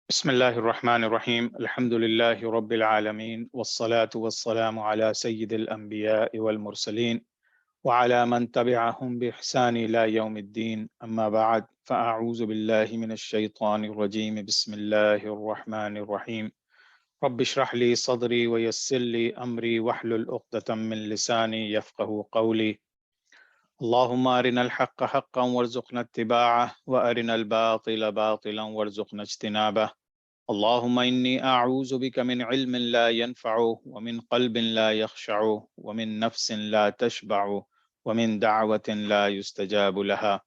بسم الله الرحمن الرحيم الحمد لله رب العالمين والصلاة والسلام على سيد الأنبياء والمرسلين وعلى من تبعهم بإحسان إلى يوم الدين أما بعد فأعوذ بالله من الشيطان الرجيم بسم الله الرحمن الرحيم رب اشرح لي صدري ويسر لي أمري واحلل عقدة من لساني يفقه قولي اللهم أرنا الحق حقا وارزقنا اتباعه وأرنا الباطل باطلا وارزقنا اجتنابه اللهم إني أعوذ بك من علم لا ينفع ومن قلب لا يخشع ومن نفس لا تشبع ومن دعوة لا يستجاب لها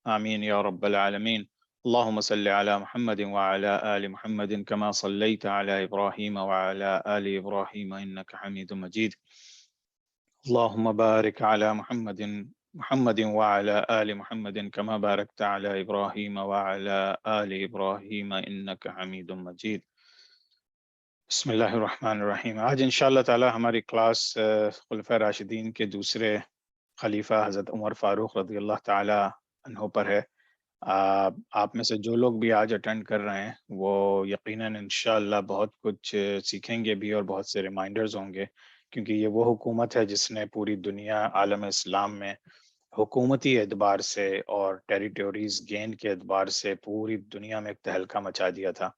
آمين يا رب العالمين. اللهم صل على محمد وعلى آل محمد كما صليت على إبراهيم وعلى آل إبراهيم إنك حميد مجيد. اللهم بارك على محمد وعلى آل محمد كما باركت على إبراهيم وعلى آل إبراهيم إنك حميد مجيد. بسم اللہ الرحمن الرحیم. آج انشاءاللہ تعالی ہماری کلاس خلفۂ راشدین کے دوسرے خلیفہ حضرت عمر فاروق رضی اللہ تعالی عنہ پر ہے. آپ میں سے جو لوگ بھی آج اٹینڈ کر رہے ہیں وہ یقیناً انشاءاللہ بہت کچھ سیکھیں گے بھی اور بہت سے ریمائنڈرز ہوں گے، کیونکہ یہ وہ حکومت ہے جس نے پوری دنیا عالم اسلام میں حکومتی اعتبار سے اور ٹیریٹوریز گین کے اعتبار سے پوری دنیا میں ایک تہلکہ مچا دیا تھا.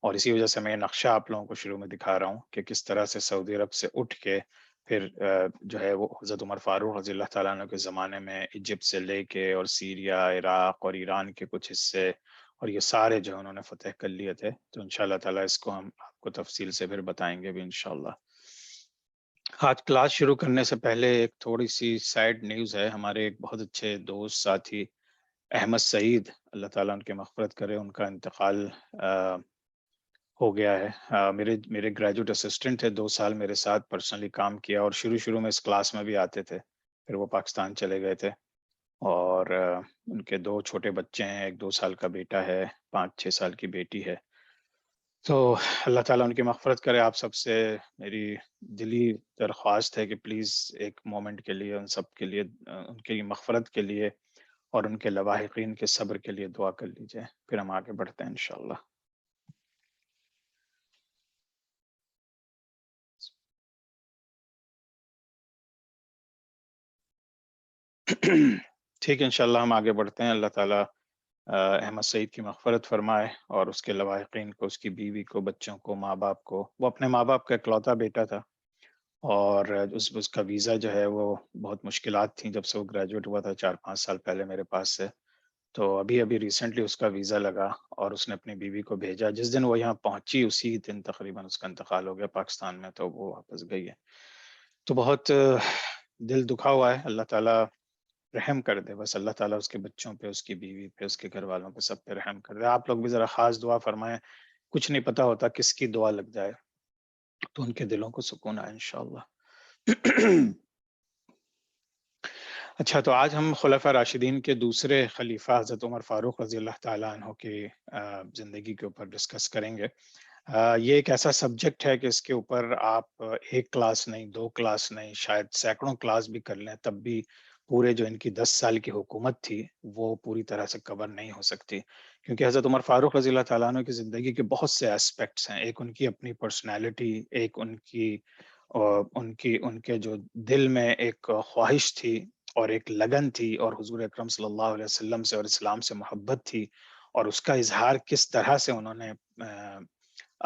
اور اسی وجہ سے میں یہ نقشہ آپ لوگوں کو شروع میں دکھا رہا ہوں کہ کس طرح سے سعودی عرب سے اٹھ کے پھر جو ہے وہ حضرت عمر فاروق رضی اللہ تعالیٰ عنہ کے زمانے میں ایجپٹ سے لے کے اور سیریا، عراق اور ایران کے کچھ حصے اور یہ سارے جو انہوں نے فتح کر لیے تھے. تو انشاءاللہ تعالیٰ اس کو ہم آپ کو تفصیل سے پھر بتائیں گے بھی انشاءاللہ. آج کلاس شروع کرنے سے پہلے ایک تھوڑی سی سائیڈ نیوز ہے. ہمارے ایک بہت اچھے دوست ساتھی احمد سعید، اللہ تعالیٰ ان کی مغفرت کرے، ان کا انتقال ہو گیا ہے. میرے گریجویٹ اسسٹنٹ تھے، 2 سال میرے ساتھ پرسنلی کام کیا اور شروع میں اس کلاس میں بھی آتے تھے. پھر وہ پاکستان چلے گئے تھے اور ان کے 2 چھوٹے بچے ہیں، ایک 2 سال کا بیٹا ہے، 5-6 سال کی بیٹی ہے. تو اللہ تعالیٰ ان کی مغفرت کرے. آپ سب سے میری دلی درخواست ہے کہ پلیز ایک مومنٹ کے لیے ان سب کے لیے، ان کی مغفرت کے لیے اور ان کے لواحقین کے صبر کے لیے دعا کر لیجئے. پھر ہم آگے بڑھتے ہیں انشاءاللہ. ٹھیک ہے، انشاءاللہ ہم آگے بڑھتے ہیں. اللہ تعالیٰ احمد سعید کی مغفرت فرمائے اور اس کے لواحقین کو، اس کی بیوی کو، بچوں کو، ماں باپ کو. وہ اپنے ماں باپ کا اکلوتا بیٹا تھا اور اس کا ویزا جو ہے وہ بہت مشکلات تھیں جب سے وہ گریجویٹ ہوا تھا 4-5 سال پہلے میرے پاس سے. تو ابھی ریسنٹلی اس کا ویزا لگا اور اس نے اپنی بیوی کو بھیجا. جس دن وہ یہاں پہنچی اسی دن تقریباً اس کا انتقال ہو گیا پاکستان میں، تو وہ واپس گئی ہے. تو بہت دل دکھا ہوا ہے. اللہ تعالیٰ رحم کر دے، بس اللہ تعالیٰ اس کے بچوں پہ، اس کی بیوی پہ، اس کے گھر والوں پہ، سب پہ رحم کر دے. آپ لوگ بھی ذرا خاص دعا فرمائیں. کچھ نہیں پتا ہوتا کس کی دعا لگ جائے تو ان کے دلوں کو سکون آئے انشاءاللہ. اچھا، تو آج ہم خلفۂ راشدین کے دوسرے خلیفہ حضرت عمر فاروق رضی اللہ تعالیٰ عنہ کی زندگی کے اوپر ڈسکس کریں گے. یہ ایک ایسا سبجیکٹ ہے کہ اس کے اوپر آپ ایک کلاس نہیں، 2 کلاس نہیں، شاید سینکڑوں کلاس بھی کر لیں تب بھی پورے جو ان کی 10 سال کی حکومت تھی وہ پوری طرح سے کور نہیں ہو سکتی، کیونکہ حضرت عمر فاروق رضی اللہ تعالیٰ عنہ کی زندگی کے بہت سے اسپیکٹس ہیں. ایک ان کی اپنی پرسنالٹی، ایک ان کے جو دل میں ایک خواہش تھی اور ایک لگن تھی، اور حضور اکرم صلی اللہ علیہ وسلم سے اور اسلام سے محبت تھی، اور اس کا اظہار کس طرح سے انہوں نے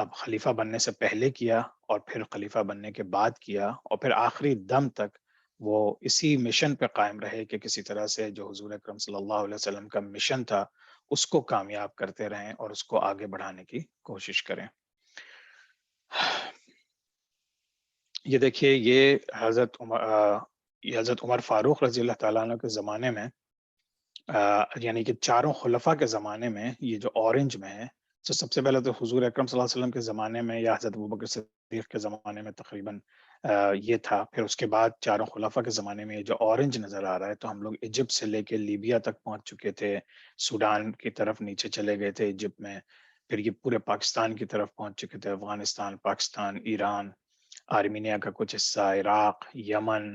اب خلیفہ بننے سے پہلے کیا اور پھر خلیفہ بننے کے بعد کیا، اور پھر آخری دم تک وہ اسی مشن پہ قائم رہے کہ کسی طرح سے جو حضور اکرم صلی اللہ علیہ وسلم کا مشن تھا اس کو کامیاب کرتے رہیں اور اس کو آگے بڑھانے کی کوشش کریں. یہ دیکھیے، یہ حضرت عمر فاروق رضی اللہ تعالیٰ عنہ کے زمانے میں، یعنی کہ 4 خلفاء کے زمانے میں، یہ جو اورنج میں ہے، تو سب سے پہلے تو حضور اکرم صلی اللہ علیہ وسلم کے زمانے میں یا حضرت ابوبکر صدیق کے زمانے میں تقریباً یہ تھا. پھر اس کے بعد 4 خلفاء کے زمانے میں یہ جو اورنج نظر آ رہا ہے، تو ہم لوگ ایجپٹ سے لے کے لیبیا تک پہنچ چکے تھے، سوڈان کی طرف نیچے چلے گئے تھے ایجپٹ میں، پھر یہ پورے پاکستان کی طرف پہنچ چکے تھے، افغانستان، پاکستان، ایران، آرمینیا کا کچھ حصہ، عراق، یمن،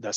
10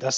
10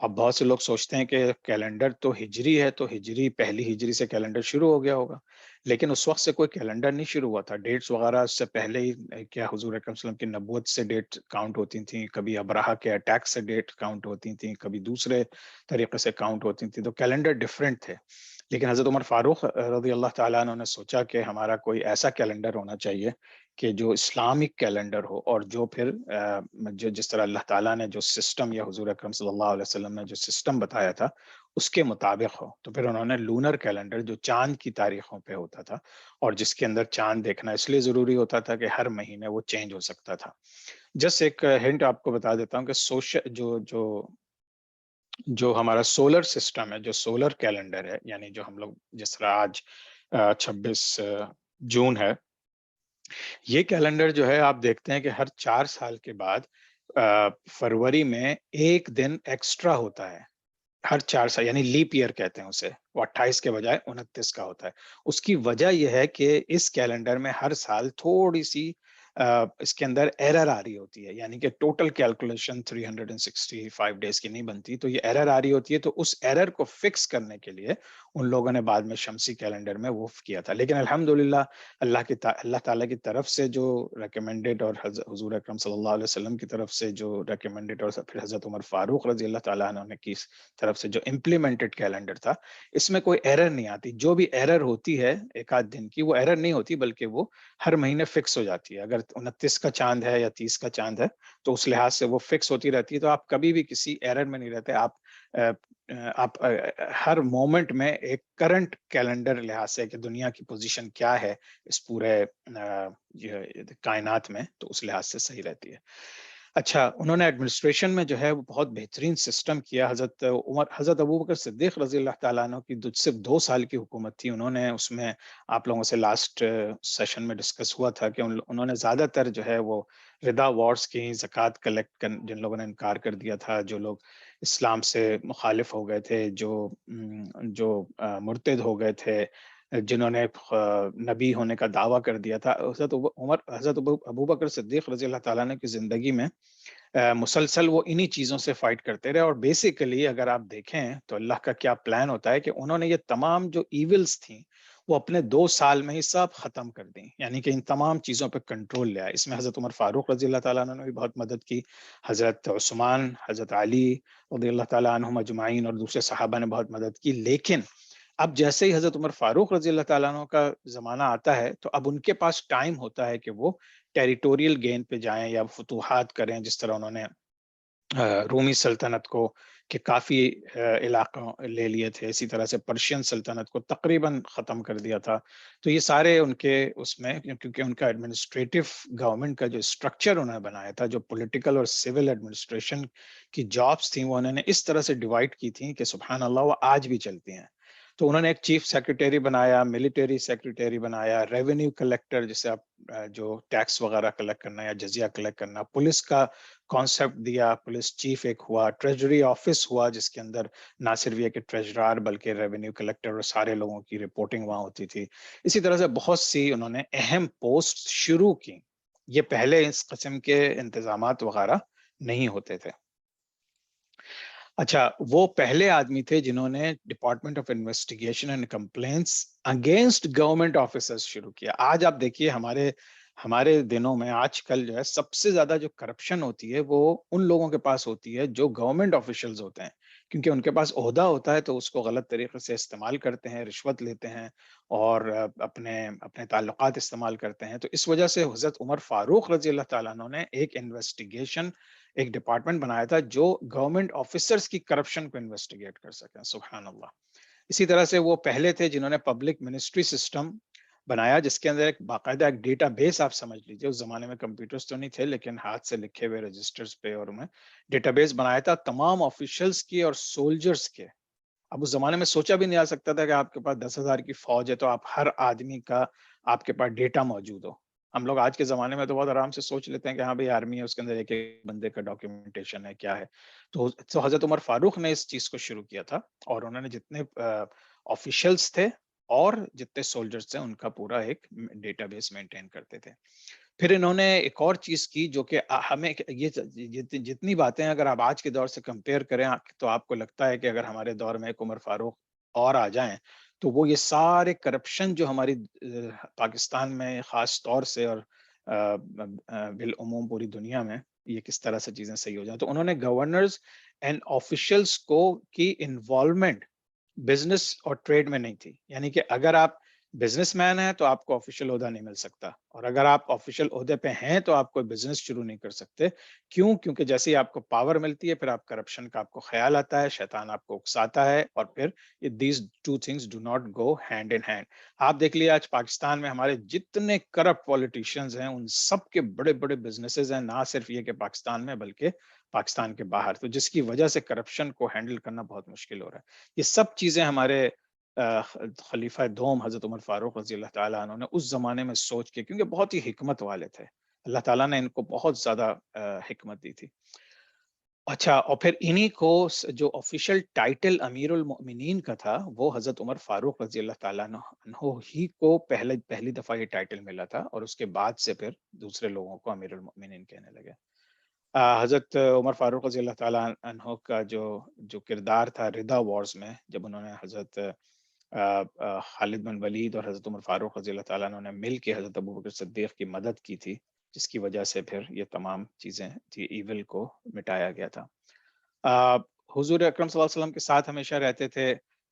اب بہت سے لوگ سوچتے ہیں کہ کیلنڈر تو ہجری ہے، تو ہجری پہلی ہجری سے کیلنڈر شروع ہو گیا ہوگا، لیکن اس وقت سے کوئی کیلنڈر نہیں شروع ہوا تھا. ڈیٹس وغیرہ اس سے پہلے ہی کیا حضور اکرم صلی اللہ علیہ وسلم کی نبوت سے ڈیٹ کاؤنٹ ہوتی تھیں، کبھی ابرہہ کے اٹیک سے ڈیٹ کاؤنٹ ہوتی تھیں، کبھی دوسرے طریقے سے کاؤنٹ ہوتی تھیں، تو کیلنڈر ڈفرینٹ تھے. لیکن حضرت عمر فاروق رضی اللہ تعالیٰ عنہ نے سوچا کہ ہمارا کوئی ایسا کیلنڈر ہونا چاہیے کہ جو اسلامک کیلنڈر ہو، اور جو پھر جو جس طرح اللہ تعالیٰ نے جو سسٹم یا حضور اکرم صلی اللہ علیہ وسلم نے جو سسٹم بتایا تھا اس کے مطابق ہو. تو پھر انہوں نے لونر کیلنڈر جو چاند کی تاریخوں پہ ہوتا تھا، اور جس کے اندر چاند دیکھنا اس لیے ضروری ہوتا تھا کہ ہر مہینے وہ چینج ہو سکتا تھا. جس ایک ہنٹ آپ کو بتا دیتا ہوں کہ جو ہمارا سولر سسٹم ہے، جو سولر کیلنڈر ہے، یعنی جو ہم لوگ جس طرح آج 26 جون ہے، یہ کیلنڈر جو ہے آپ دیکھتے ہیں کہ ہر 4 سال کے بعد فروری میں ایک دن ایکسٹرا ہوتا ہے. ہر 4 سال، یعنی لیپ ایئر کہتے ہیں اسے، وہ 28 کے بجائے 29 کا ہوتا ہے. اس کی وجہ یہ ہے کہ اس کیلنڈر میں ہر سال تھوڑی سی اس کے اندر ایرر آ رہی ہوتی ہے، یعنی کہ ٹوٹل کیلکولیشن 365 ڈیز کی نہیں بنتی، تو یہ ایرر آ رہی ہوتی ہے. تو اس ایرر کو فکس کرنے کے لیے ان لوگوں نے بعد میں شمسی کیلنڈر میں وہ کیا تھا. لیکن الحمدللہ اللہ تعالیٰ کی طرف سے جو ریکمینڈڈ، اور حضور اکرم صلی اللہ علیہ وسلم کی طرف سے جو ریکمینڈڈ، اور پھر حضرت عمر فاروق رضی اللہ تعالیٰ عنہ نے کی طرف سے جو امپلیمنٹڈ کیلنڈر تھا، اس میں کوئی ایرر نہیں آتی. جو بھی ایرر ہوتی ہے ایک آدھ دن کی، وہ ایرر نہیں ہوتی، بلکہ وہ ہر مہینے فکس ہو جاتی ہے. اگر 29 کا چاند ہے یا 30 کا چاند ہے تو اس لحاظ سے وہ فکس ہوتی رہتی ہے. تو آپ کبھی بھی کسی ایرر میں نہیں رہتے. آپ ہر مومنٹ میں ایک کرنٹ کیلنڈر لحاظ سے کہ دنیا کی پوزیشن کیا ہے اس پورے کائنات میں، تو اس لحاظ سے صحیح رہتی ہے. اچھا، انہوں نے ایڈمنسٹریشن میں جو ہے وہ بہت بہترین سسٹم کیا. حضرت ابوبکر صدیق رضی اللہ تعالیٰ عنہ کی صرف 2 سال کی حکومت تھی. انہوں نے اس میں آپ لوگوں سے لاسٹ سیشن میں ڈسکس ہوا تھا کہ انہوں نے زیادہ تر جو ہے وہ ردا وارز کی زکوٰۃ کلیکٹ کر، جن لوگوں نے انکار کر دیا تھا، جو لوگ اسلام سے مخالف ہو گئے تھے، جو مرتد ہو گئے تھے، جنہوں نے نبی ہونے کا دعویٰ کر دیا تھا. حضرت ابوبکر صدیق رضی اللہ تعالیٰ نے کی زندگی میں مسلسل وہ انہی چیزوں سے فائٹ کرتے رہے. اور بیسیکلی اگر آپ دیکھیں تو اللہ کا کیا پلان ہوتا ہے کہ انہوں نے یہ تمام جو ایونلز تھیں وہ اپنے 2 سال میں ہی سب ختم کر دیں، یعنی کہ ان تمام چیزوں پہ کنٹرول لے آئے. اس میں حضرت عمر فاروق رضی اللہ تعالیٰ عنہ نے بھی بہت مدد کی، حضرت عثمان، حضرت علی رضی اللہ تعالیٰ عنہم اجمعین اور دوسرے صحابہ نے بہت مدد کی. لیکن اب جیسے ہی حضرت عمر فاروق رضی اللہ تعالیٰ عنہ کا زمانہ آتا ہے تو اب ان کے پاس ٹائم ہوتا ہے کہ وہ ٹیریٹوریل گین پہ جائیں یا فتوحات کریں. جس طرح انہوں نے رومی سلطنت کو کہ کافی علاقوں لے لیے تھے، اسی طرح سے پرشین سلطنت کو تقریباً ختم کر دیا تھا. تو یہ سارے ان کے اس میں، کیونکہ ان کا ایڈمنسٹریٹو گورنمنٹ کا جو اسٹرکچر انہوں نے بنایا تھا، جو پولیٹیکل اور سول ایڈمنسٹریشن کی جابس تھیں، وہ انہوں نے اس طرح سے ڈیوائڈ کی تھیں کہ سبحان اللہ وہ آج بھی چلتی ہیں. تو انہوں نے ایک چیف سیکرٹری بنایا، ملٹری سیکرٹری بنایا، ریونیو کلیکٹر جسے آپ جو ٹیکس وغیرہ کلیکٹ کرنا یا جزیہ کلیکٹ کرنا، پولیس کا کانسیپٹ دیا، پولیس چیف ایک ہوا، ٹریجری آفس ہوا جس کے اندر نہ صرف یہ کہ ٹریجرار بلکہ ریونیو کلیکٹر اور سارے لوگوں کی رپورٹنگ وہاں ہوتی تھی. اسی طرح سے بہت سی انہوں نے اہم پوسٹ شروع کی. یہ پہلے اس قسم کے انتظامات وغیرہ نہیں ہوتے تھے. اچھا، وہ پہلے آدمی تھے جنہوں نے department of investigation and complaints against government officers شروع کیا. آج آپ دیکھیے ہمارے دنوں میں آج کل جو ہے سب سے زیادہ جو کرپشن ہوتی ہے وہ ان لوگوں کے پاس ہوتی ہے جو گورنمنٹ آفیشلز ہوتے ہیں، کیونکہ ان کے پاس عہدہ ہوتا ہے تو اس کو غلط طریقے سے استعمال کرتے ہیں، رشوت لیتے ہیں اور اپنے تعلقات استعمال کرتے ہیں. تو اس وجہ سے حضرت عمر فاروق رضی اللہ تعالیٰ عنہ نے ایک انویسٹیگیشن، ایک ڈپارٹمنٹ بنایا تھا جو گورنمنٹ آفیسرز کی کرپشن کو انویسٹیگیٹ کر سکیں. سبحان اللہ. اسی طرح سے وہ پہلے تھے جنہوں نے پبلک منسٹری سسٹم بنایا جس کے اندر ایک باقاعدہ ایک ڈیٹا بیس، آپ سمجھ لیجیے، اس زمانے میں کمپیوٹرز تو نہیں تھے لیکن ہاتھ سے لکھے ہوئے رجسٹرز پہ، اور میں ڈیٹا بیس بنایا تھا تمام آفیشلز کی اور سولجرز کے. اب اس زمانے میں سوچا بھی نہیں آ سکتا تھا کہ آپ کے پاس 10,000 کی فوج ہے تو آپ ہر آدمی کا آپ کے پاس ڈیٹا موجود ہو. ہم لوگ آج کے زمانے میں تو بہت آرام سے سوچ لیتے ہیں کہ ہاں بھائی آرمی ہے، اس کے اندر ایک ایک بندے کا ڈاکیومنٹیشن ہے، کیا ہے. تو حضرت عمر فاروق نے اس چیز کو شروع کیا تھا، اور انہوں نے جتنے آفیشلز تھے اور جتنے سولجرز تھے ان کا پورا ایک ڈیٹا بیس مینٹین کرتے تھے. پھر انہوں نے ایک اور چیز کی جو کہ ہمیں یہ جتنی باتیں اگر آپ آج کے دور سے کمپیئر کریں تو آپ کو لگتا ہے کہ اگر ہمارے دور میں ایک عمر فاروق اور آ جائیں تو وہ یہ سارے کرپشن جو ہماری پاکستان میں خاص طور سے اور بالعموم پوری دنیا میں یہ کس طرح سے چیزیں صحیح ہو جائیں. تو انہوں نے گورنرز اینڈ آفیشلس کو کی انوالومنٹ بزنس اور ٹریڈ میں نہیں تھی. یعنی کہ اگر آپ بزنس مین ہیں تو آپ کو آفیشیل عہدہ نہیں مل سکتا، اور اگر آپ آفیشیل عہدے پہ ہیں تو آپ کوئی بزنس شروع نہیں کر سکتے. کیوں؟ کیونکہ جیسے ہی آپ کو پاور ملتی ہے پھر آپ کرپشن کا آپ کو خیال آتا ہے، شیطان آپ کو اکساتا ہے، اور پھر these two things do not go hand in hand. آپ دیکھ لیے آج پاکستان میں ہمارے جتنے کرپٹ پولیٹیشینز ہیں ان سب کے بڑے بڑے بزنسز ہیں، نہ صرف یہ کہ پاکستان میں بلکہ پاکستان کے باہر، تو جس کی وجہ سے کرپشن کو ہینڈل کرنا بہت مشکل ہو رہا ہے. یہ سب چیزیں ہمارے خلیفہ دوم حضرت عمر فاروق رضی اللہ تعالیٰ عنہ نے اس زمانے میں سوچ کے، کیونکہ بہت ہی حکمت والے تھے، اللہ تعالیٰ نے ان کو بہت زیادہ حکمت دی تھی. اچھا، اور پھر انہی کو جو آفیشیل ٹائٹل امیر المؤمنین کا تھا وہ حضرت عمر فاروق رضی اللہ تعالیٰ عنہ ہی کو پہلی دفعہ یہ ٹائٹل ملا تھا، اور اس کے بعد سے پھر دوسرے لوگوں کو امیر المؤمنین کہنے لگے. حضرت عمر فاروق رضی اللہ تعالیٰ عنہ کا جو کردار تھا ردا وارز میں، جب انہوں نے حضرت خالد بن ولید اور حضرت عمر فاروق رضی اللہ تعالیٰ عنہ نے مل کے حضرت ابوبکر صدیق کی مدد کی تھی، جس کی وجہ سے پھر یہ تمام چیزیں تھی ایول کو مٹایا گیا تھا. حضور اکرم صلی اللہ علیہ وسلم کے ساتھ ہمیشہ رہتے تھے.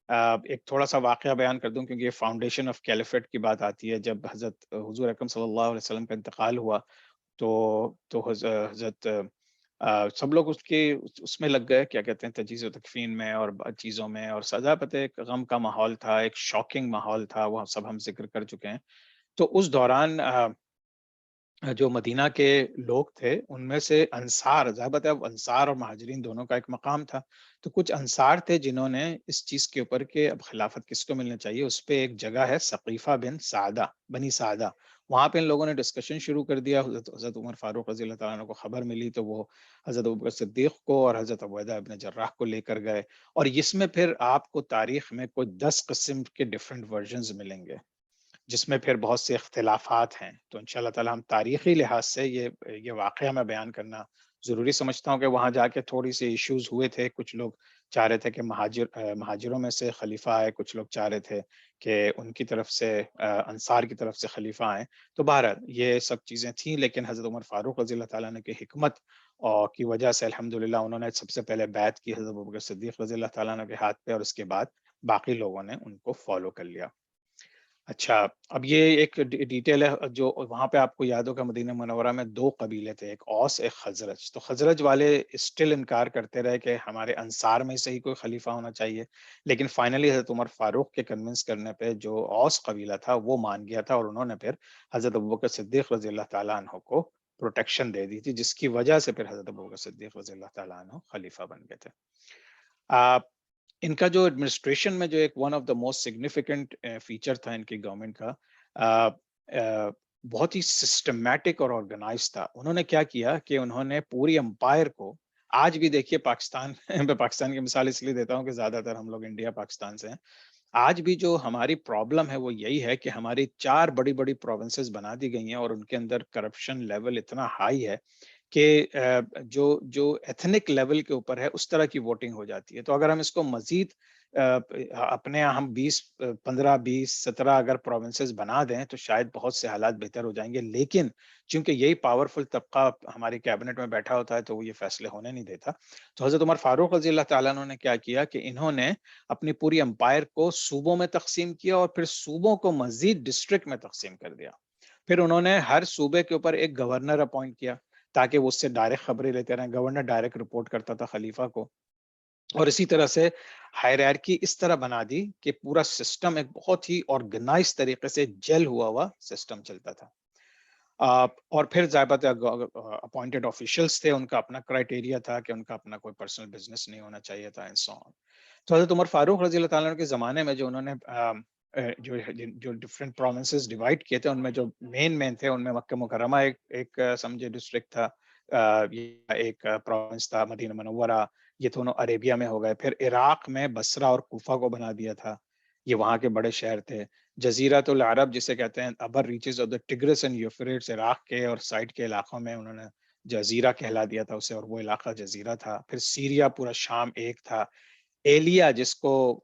ایک تھوڑا سا واقعہ بیان کر دوں کیونکہ یہ فاؤنڈیشن آف کیلیفیٹ کی بات آتی ہے. جب حضرت حضور اکرم صلی اللہ علیہ وسلم کا انتقال ہوا تو حضرت سب لوگ اس میں لگ گئے، کیا کہتے ہیں، تجہیز و تکفین میں اور چیزوں میں، اور سزا پتہ ایک غم کا ماحول تھا، ایک شاکنگ ماحول تھا، وہ سب ہم ذکر کر چکے ہیں. تو اس دوران جو مدینہ کے لوگ تھے ان میں سے انصار، ضابط ہے انصار اور مہاجرین دونوں کا ایک مقام تھا. تو کچھ انصار تھے جنہوں نے اس چیز کے اوپر کہ اب خلافت کس کو ملنا چاہیے، اس پہ ایک جگہ ہے ثقیفہ بنی سعدہ، وہاں پہ ان لوگوں نے ڈسکشن شروع کر دیا. حضرت عمر فاروق رضی اللہ تعالیٰ عنہ کو خبر ملی تو وہ حضرت ابوبکر صدیق کو اور حضرت عبیدہ ابن جراح کو لے کر گئے، اور اس میں پھر آپ کو تاریخ میں کوئی 10 قسم کے ڈیفرنٹ ورژنز ملیں گے جس میں پھر بہت سے اختلافات ہیں. تو انشاءاللہ تعالی ہم تاریخی لحاظ سے یہ واقعہ میں بیان کرنا ضروری سمجھتا ہوں کہ وہاں جا کے تھوڑی سی ایشوز ہوئے تھے. کچھ لوگ چاہ رہے تھے کہ مہاجروں میں سے خلیفہ آئے، کچھ لوگ چاہ رہے تھے کہ ان کی طرف سے انصار کی طرف سے خلیفہ آئے. تو بہرحال یہ سب چیزیں تھیں، لیکن حضرت عمر فاروق رضی اللہ تعالیٰ عنہ کی حکمت اور کی وجہ سے الحمدللہ انہوں نے سب سے پہلے بیعت کی حضرت ابوبکر صدیق رضی اللہ تعالیٰ عنہ کے ہاتھ پہ، اور اس کے بعد باقی لوگوں نے ان کو فالو کر لیا. اچھا، اب یہ ایک ڈیٹیل ہے جو وہاں پہ آپ کو یاد ہوگا مدینہ منورہ میں 2 قبیلے تھے، ایک اوس ایک خزرج. تو خزرج والے اسٹل انکار کرتے رہے کہ ہمارے انصار میں سے ہی کوئی خلیفہ ہونا چاہیے، لیکن فائنلی حضرت عمر فاروق کے کنونس کرنے پہ جو اوس قبیلہ تھا وہ مان گیا تھا، اور انہوں نے پھر حضرت ابوبکر صدیق رضی اللہ تعالیٰ عنہ کو پروٹیکشن دے دی تھی، جس کی وجہ سے پھر حضرت ابوبکر صدیق رضی اللہ تعالیٰ عنہ خلیفہ بن گئے تھے. ان کا جو ایڈمنسٹریشن میں جو ایک one of the most significant feature تھا ان کی گورنمنٹ کا، بہت ہی سسٹمیٹک اور آرگنائز تھا. انہوں نے کیا کیا کہ انہوں نے پوری امپائر کو، آج بھی دیکھیے پاکستان میں پاکستان کی مثال اس لیے دیتا ہوں کہ زیادہ تر ہم لوگ انڈیا پاکستان سے ہیں، آج بھی جو ہماری پرابلم ہے وہ یہی ہے کہ ہماری 4 بڑی بڑی پروونسز بنا دی گئی ہیں اور ان کے اندر کرپشن لیول اتنا ہائی ہے کہ جو ایتھنک لیول کے اوپر ہے اس طرح کی ووٹنگ ہو جاتی ہے. تو اگر ہم اس کو مزید اپنے ہم 15 20 17 اگر پروونسز بنا دیں تو شاید بہت سے حالات بہتر ہو جائیں گے، لیکن چونکہ یہی پاورفل طبقہ ہماری کیبنٹ میں بیٹھا ہوتا ہے تو وہ یہ فیصلے ہونے نہیں دیتا. تو حضرت عمر فاروق رضی اللہ تعالیٰ عنہ نے کیا کیا کہ انہوں نے اپنی پوری امپائر کو صوبوں میں تقسیم کیا، اور پھر صوبوں کو مزید ڈسٹرکٹ میں تقسیم کر دیا. پھر انہوں نے ہر صوبے کے اوپر ایک گورنر اپوائنٹ کیا تاکہ وہ اس سے ڈائریکٹ خبریں لیتے رہیں. گورنر ڈائریکٹ رپورٹ کرتا تھا خلیفہ کو، اور اسی طرح سے ہائرارکی اس طرح بنا دی کہ پورا سسٹم ایک بہت ہی آرگنائز طریقے سے جل ہوا سسٹم چلتا تھا. اور پھر ضابط اپوائنٹڈ آفیشلز تھے، ان کا اپنا کرائٹیریا تھا کہ ان کا اپنا کوئی پرسنل بزنس نہیں ہونا چاہیے تھا اینڈ سو آن. تو حضرت عمر فاروق رضی اللہ تعالیٰ عنہ کے زمانے میں جو انہوں نے جو ڈفرینٹ پروونسز ڈیوائڈ کیے تھے، ان میں جو مین تھے ان میں مکہ مکرمہ ایک سمجھے ڈسٹرکٹ تھا، ایک پروونس تھا مدینہ منورہ، یہ دونوں عربیہ میں ہو گئے. پھر عراق میں بصرہ اور کوفہ کو بنا دیا تھا. یہ وہاں کے بڑے شہر تھے. جزیرۃ العرب جسے کہتے ہیں upper reaches of the Tigris and Euphrates, Iraq کے اور سائڈ کے علاقوں میں انہوں نے جزیرہ کہلا دیا تھا اسے، اور وہ علاقہ جزیرہ تھا. پھر سیریا پورا شام ایک تھا. ایلیا جس کو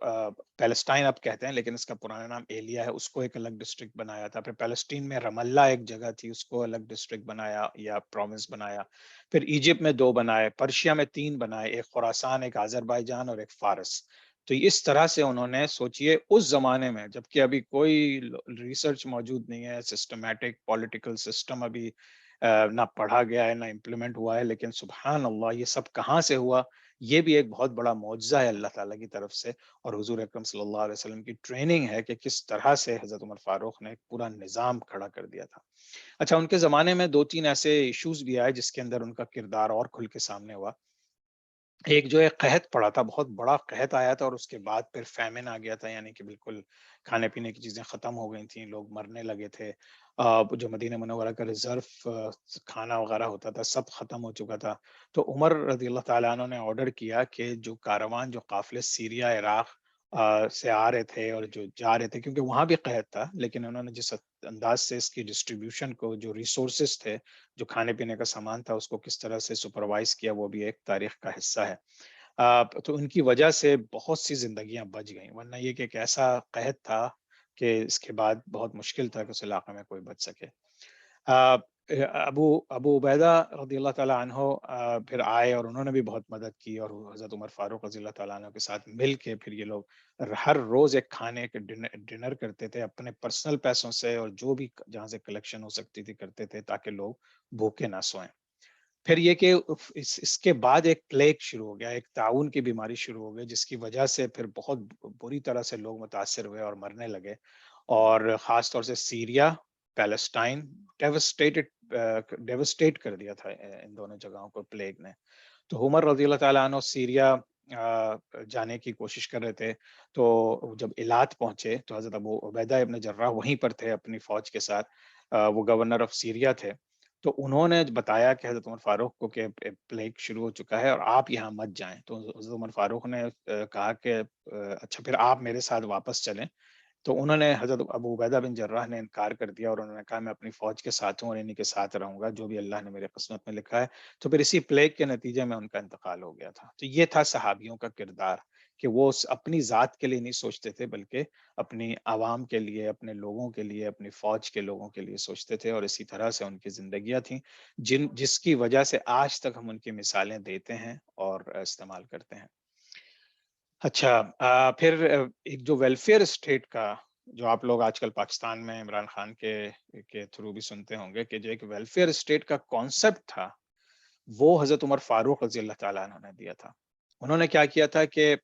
پیلسٹائن اب کہتے ہیں لیکن اس کا پرانا نام ایلیا ہے، اس کو ایک الگ ڈسٹرکٹ بنایا تھا. پھر پیلسٹین میں رم اللہ ایک جگہ تھی، اس کو الگ ڈسٹرکٹ بنایا یا پروونس بنایا. پھر ایجپٹ میں 2 بنائے، پرشیا میں 3 بنائے، ایک خراسان، ایک آذربائیجان اور ایک فارس. تو اس طرح سے انہوں نے، سوچئے اس زمانے میں جبکہ ابھی کوئی ریسرچ موجود نہیں ہے، سسٹمیٹک پولیٹیکل سسٹم ابھی نہ پڑھا گیا ہے نہ امپلیمنٹ ہوا ہے، لیکن سبحان اللہ یہ سب کہاں سے ہوا؟ یہ بھی ایک بہت بڑا معجزہ ہے اللہ تعالیٰ کی طرف سے، اور حضور اکرم صلی اللہ علیہ وسلم کی ٹریننگ ہے کہ کس طرح سے حضرت عمر فاروق نے ایک پورا نظام کھڑا کر دیا تھا. اچھا، ان کے زمانے میں 2-3 ایسے ایشوز بھی آئے جس کے اندر ان کا کردار اور کھل کے سامنے ہوا. ایک جو ہے قحط پڑا تھا، بہت بڑا قحط آیا تھا، اور اس کے بعد پھر فیمن آ گیا تھا، یعنی کہ بالکل کھانے پینے کی چیزیں ختم ہو گئی تھیں، لوگ مرنے لگے تھے. جو مدینہ منورہ کا ریزرو کھانا وغیرہ ہوتا تھا سب ختم ہو چکا تھا. تو عمر رضی اللہ تعالیٰ عنہ نے آرڈر کیا کہ جو کاروان، جو قافلے سیریا عراق سے آ رہے تھے اور جو جا رہے تھے، کیونکہ وہاں بھی قحط تھا، لیکن انہوں نے جس انداز سے اس کی ڈسٹریبیوشن کو، جو ریسورسز تھے، جو کھانے پینے کا سامان تھا، اس کو کس طرح سے سپروائز کیا، وہ بھی ایک تاریخ کا حصہ ہے. تو ان کی وجہ سے بہت سی زندگیاں بچ گئیں، ورنہ یہ کہ ایک ایسا قحط تھا کہ اس کے بعد بہت مشکل تھا کہ اس علاقے میں کوئی بچ سکے. آ، ابو عبیدہ رضی اللہ تعالیٰ عنہ پھر آئے اور انہوں نے بھی بہت مدد کی، اور حضرت عمر فاروق رضی اللہ تعالیٰ عنہ کے ساتھ مل کے پھر یہ لوگ ہر روز ایک کھانے کے ڈنر کرتے تھے اپنے پرسنل پیسوں سے، اور جو بھی جہاں سے کلیکشن ہو سکتی تھی کرتے تھے تاکہ لوگ بھوکے نہ سوئیں. پھر یہ کہ اس کے بعد ایک پلیگ شروع ہو گیا، ایک طاعون کی بیماری شروع ہو گئی، جس کی وجہ سے پھر بہت بری طرح سے لوگ متاثر ہوئے اور مرنے لگے. اور خاص طور سے سیریا، پیلسٹائن ڈیوسٹیٹ کر دیا تھا ان دونوں جگہوں کو پلیگ نے. تو عمر رضی اللہ تعالیٰ عنہ سیریا جانے کی کوشش کر رہے تھے. تو جب ایلات پہنچے تو حضرت ابو عبیدہ ابن جراح وہیں پر تھے اپنی فوج کے ساتھ، وہ گورنر آف سیریا تھے. تو انہوں نے بتایا کہ حضرت عمر فاروق کو کہ پلیگ شروع ہو چکا ہے اور آپ یہاں مت جائیں. تو حضرت عمر فاروق نے کہا کہ اچھا پھر آپ میرے ساتھ واپس چلیں. تو انہوں نے، حضرت ابو عبیدہ بن جراح نے انکار کر دیا، اور انہوں نے کہا میں اپنی فوج کے ساتھ ہوں اور انہی کے ساتھ رہوں گا، جو بھی اللہ نے میرے قسمت میں لکھا ہے. تو پھر اسی پلیگ کے نتیجے میں ان کا انتقال ہو گیا تھا. تو یہ تھا صحابیوں کا کردار کہ وہ اپنی ذات کے لیے نہیں سوچتے تھے، بلکہ اپنی عوام کے لیے، اپنے لوگوں کے لیے، اپنی فوج کے لوگوں کے لیے سوچتے تھے. اور اسی طرح سے ان کی زندگیاں تھیں جس کی وجہ سے آج تک ہم ان کی مثالیں دیتے ہیں اور استعمال کرتے ہیں. اچھا، پھر ایک جو ویلفیئر اسٹیٹ کا، جو آپ لوگ آج کل پاکستان میں عمران خان کے تھرو بھی سنتے ہوں گے، کہ جو ایک ویلفیئر اسٹیٹ کا کانسیپٹ تھا، وہ حضرت عمر فاروق رضی اللہ تعالیٰ عنہ نے دیا تھا. انہوں نے کیا کیا تھا کہ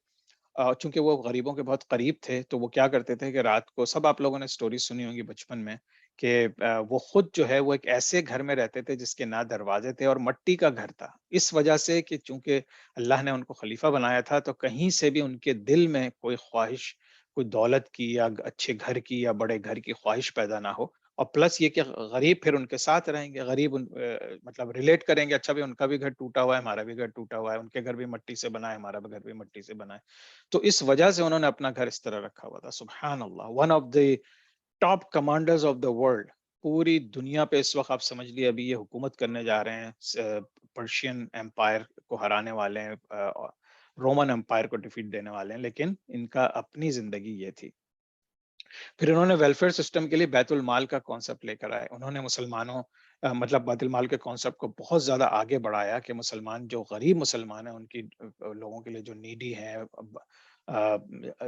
چونکہ وہ غریبوں کے بہت قریب تھے، تو وہ کیا کرتے تھے کہ رات کو، سب آپ لوگوں نے سٹوری سنی ہوگی بچپن میں، کہ وہ خود جو ہے وہ ایک ایسے گھر میں رہتے تھے جس کے نہ دروازے تھے اور مٹی کا گھر تھا، اس وجہ سے کہ چونکہ اللہ نے ان کو خلیفہ بنایا تھا، تو کہیں سے بھی ان کے دل میں کوئی خواہش، کوئی دولت کی یا اچھے گھر کی یا بڑے گھر کی خواہش پیدا نہ ہو. اور پلس یہ کہ غریب پھر ان کے ساتھ رہیں گے، غریب مطلب ریلیٹ کریں گے، اچھا بھی ان کا بھی گھر ٹوٹا ہوا ہے، ہمارا بھی گھر ٹوٹا ہوا ہے، ان کے گھر بھی مٹی سے بنا ہے، ہمارا بھی گھر بھی مٹی سے بنا ہے. تو اس وجہ سے انہوں نے اپنا گھر اس طرح رکھا ہوا تھا. سبحان اللہ، one of the top commanders of the world, پوری دنیا پہ اس وقت آپ سمجھ لیے ابھی یہ حکومت کرنے جا رہے ہیں، پرشین امپائر کو ہرانے والے ہیں، رومن امپائر کو ڈیفیٹ دینے والے ہیں، لیکن ان کا اپنی زندگی یہ تھی. پھر انہوں نے ویلفیئر سسٹم کے لیے بیت المال کا کانسیپٹ لے کر آئے. انہوں نے مسلمانوں مطلب بیت المال کے کانسیپٹ کو بہت زیادہ آگے بڑھایا کہ مسلمان، جو غریب مسلمان ہیں، ان کی لوگوں کے لیے جو نیڈی ہیں،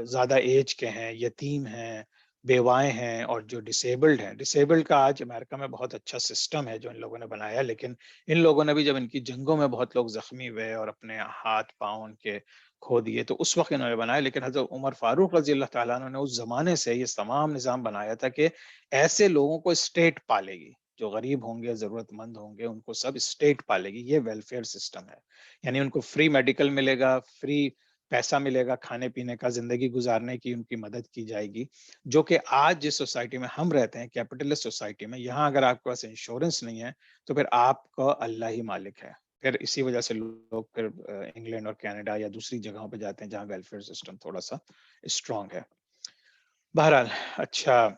زیادہ ایج کے ہیں، یتیم ہیں، بیوائیں ہیں، اور جو ڈسیبلڈ ہیں. ڈسیبلڈ کا آج امریکہ میں بہت اچھا سسٹم ہے جو ان لوگوں نے بنایا، لیکن ان لوگوں نے بھی جب ان کی جنگوں میں بہت لوگ زخمی ہوئے اور اپنے ہاتھ پاؤں ان کے کھو دیے، تو اس وقت انہوں نے بنایا. لیکن حضرت عمر فاروق رضی اللہ تعالیٰ عنہ نے اس زمانے سے یہ تمام نظام بنایا تھا کہ ایسے لوگوں کو اسٹیٹ پالے گی، جو غریب ہوں گے، ضرورت مند ہوں گے، ان کو سب اسٹیٹ پالے گی. یہ ویلفیئر سسٹم ہے، یعنی ان کو فری میڈیکل ملے گا، فری پیسہ ملے گا کھانے پینے کا، زندگی گزارنے کی ان کی مدد کی جائے گی. جو کہ آج جس سوسائٹی میں ہم رہتے ہیں، کیپٹلسٹ سوسائٹی میں، یہاں اگر آپ کے پاس انشورنس نہیں ہے تو پھر آپ کا اللہ ہی مالک ہے. پھر اسی وجہ سے لوگ پھر انگلینڈ اور کینیڈا یا دوسری جگہوں پہ جاتے ہیں جہاں ویلفیئر سسٹم تھوڑا سا اسٹرانگ ہے. بہرحال اچھا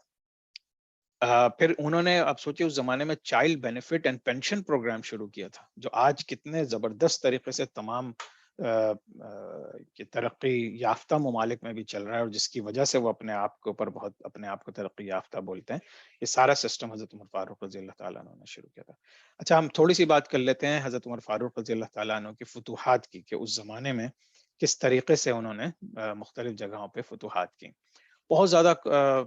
پھر انہوں نے آپ سوچے اس زمانے میں child benefit and pension programme شروع کیا تھا جو آج کتنے زبردست طریقے سے تمام کہ ترقی یافتہ ممالک میں بھی چل رہا ہے، اور جس کی وجہ سے وہ اپنے آپ کے اوپر بہت اپنے آپ کو ترقی یافتہ بولتے ہیں. یہ سارا سسٹم حضرت عمر فاروق رضی اللہ تعالیٰ عنہ نے شروع کیا تھا. اچھا ہم تھوڑی سی بات کر لیتے ہیں حضرت عمر فاروق رضی اللہ تعالیٰ عنہ کی فتوحات کی، کہ اس زمانے میں کس طریقے سے انہوں نے مختلف جگہوں پہ فتوحات کی. بہت زیادہ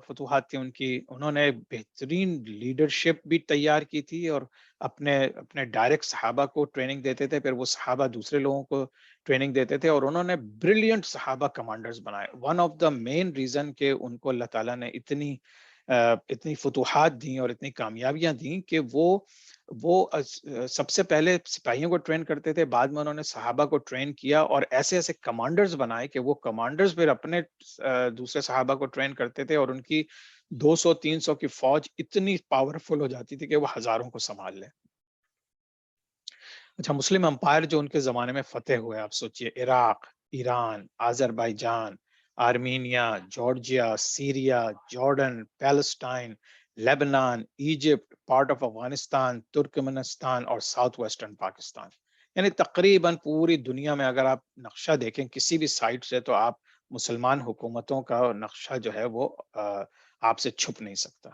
فتوحات تھی ان کی. انہوں نے بہترین لیڈرشپ بھی تیار کی تھی، اور اپنے اپنے ڈائریکٹ صحابہ کو ٹریننگ دیتے تھے، پھر وہ صحابہ دوسرے لوگوں کو ٹریننگ دیتے تھے، اور انہوں نے بریلینٹ صحابہ کمانڈرز بنائے. One of the main reason کہ ان کو اللہ تعالیٰ نے اتنی فتوحات دیں اور اتنی کامیابیاں دیں کہ وہ سب سے پہلے سپاہیوں کو ٹرین کرتے تھے، بعد میں انہوں نے صحابہ کو ٹرین کیا اور ایسے ایسے کمانڈرز بنائے کہ وہ کمانڈرز پھر اپنے دوسرے صحابہ کو ٹرین کرتے تھے، اور ان کی 200-300 کی فوج اتنی پاورفل ہو جاتی تھی کہ وہ ہزاروں کو سنبھال لیں. اچھا مسلم امپائر جو ان کے زمانے میں فتح ہوئے، آپ سوچئے Iraq, Iran, Azerbaijan, Armenia, Georgia, Syria, Jordan, Palestine, Lebanon, Egypt, part of Afghanistan, Turkmenistan اور ساؤتھ ویسٹرن پاکستان. یعنی تقریباً پوری دنیا میں اگر آپ نقشہ دیکھیں کسی بھی سائٹ سے، تو آپ مسلمان حکومتوں کا نقشہ جو ہے وہ آپ سے چھپ نہیں سکتا.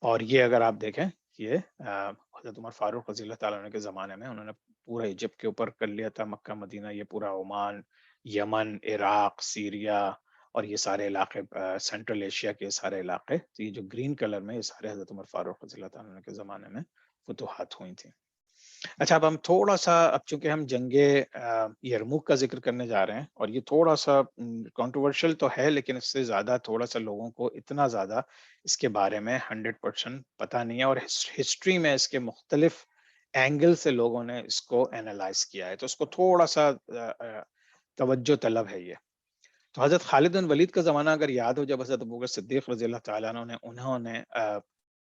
اور یہ اگر آپ دیکھیں، یہ حضرت عمر فاروق رضی اللہ تعالیٰ عنہ کے زمانے میں انہوں نے پورا ایجپٹ کے اوپر کر لیا تھا، مکہ مدینہ، یہ پورا عمان، یمن، عراق، سیریا اور یہ سارے علاقے، سینٹرل ایشیا کے سارے علاقے. تو یہ جو گرین کلر میں، یہ سارے حضرت عمر فاروق رضی اللہ تعالیٰ عنہ کے زمانے میں فتوحات ہوئی تھیں. اچھا اب ہم تھوڑا سا، اب چونکہ ہم جنگ یرموک کا ذکر کرنے جا رہے ہیں، اور یہ تھوڑا سا کنٹروورشل تو ہے، لیکن اس سے زیادہ تھوڑا سا لوگوں کو اتنا زیادہ اس کے بارے میں 100% پتہ نہیں ہے، اور ہسٹری میں اس کے مختلف اینگل سے لوگوں نے اس کو اینالائز کیا ہے، تو اس کو تھوڑا سا توجہ طلب ہے یہ. تو حضرت خالد بن ولید کا زمانہ اگر یاد ہو، جب حضرت ابوبکر صدیق رضی اللہ تعالیٰ عنہ نے انہوں نے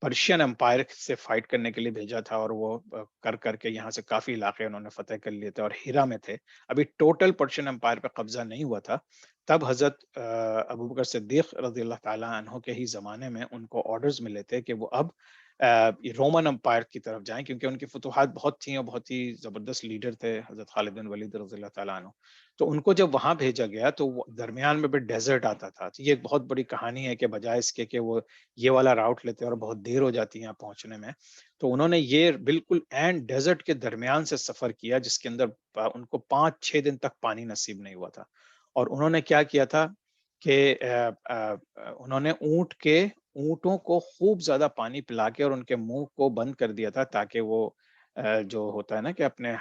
پرشین امپائر سے فائٹ کرنے کے لیے بھیجا تھا، اور وہ کر کے یہاں سے کافی علاقے انہوں نے فتح کر لیے تھے، اور ہیرا میں تھے، ابھی ٹوٹل پرشین امپائر پہ قبضہ نہیں ہوا تھا. تب حضرت ابوبکر صدیق رضی اللہ تعالیٰ عنہ کے ہی زمانے میں ان کو آرڈرز ملے تھے کہ وہ اب رومن امپائر کی طرف جائیں، کیونکہ ان کی فتوحات بہت تھیں اور بہت ہی زبردست لیڈر تھے حضرت خالد بن ولید رضی اللہ تعالیٰ عنہ. تو ان کو جب وہاں بھیجا گیا تو درمیان میں بھی ڈیزرٹ آتا تھا. تو یہ ایک بہت بڑی کہانی ہے کہ بجائے اس کے کہ وہ یہ والا راؤٹ لیتے اور بہت دیر ہو جاتی ہے یہاں پہنچنے میں، تو انہوں نے یہ بالکل اینڈ ڈیزرٹ کے درمیان سے سفر کیا، جس کے اندر ان کو 5-6 دن تک پانی نصیب نہیں ہوا تھا. اور انہوں نے کیا کیا تھا کہ انہوں نے اونٹوں کو خوب زیادہ پانی پلا کے اور ان کے منہ کو بند کر دیا تھا، تاکہ وہ جو ہوتا ہے نا کہ اپنے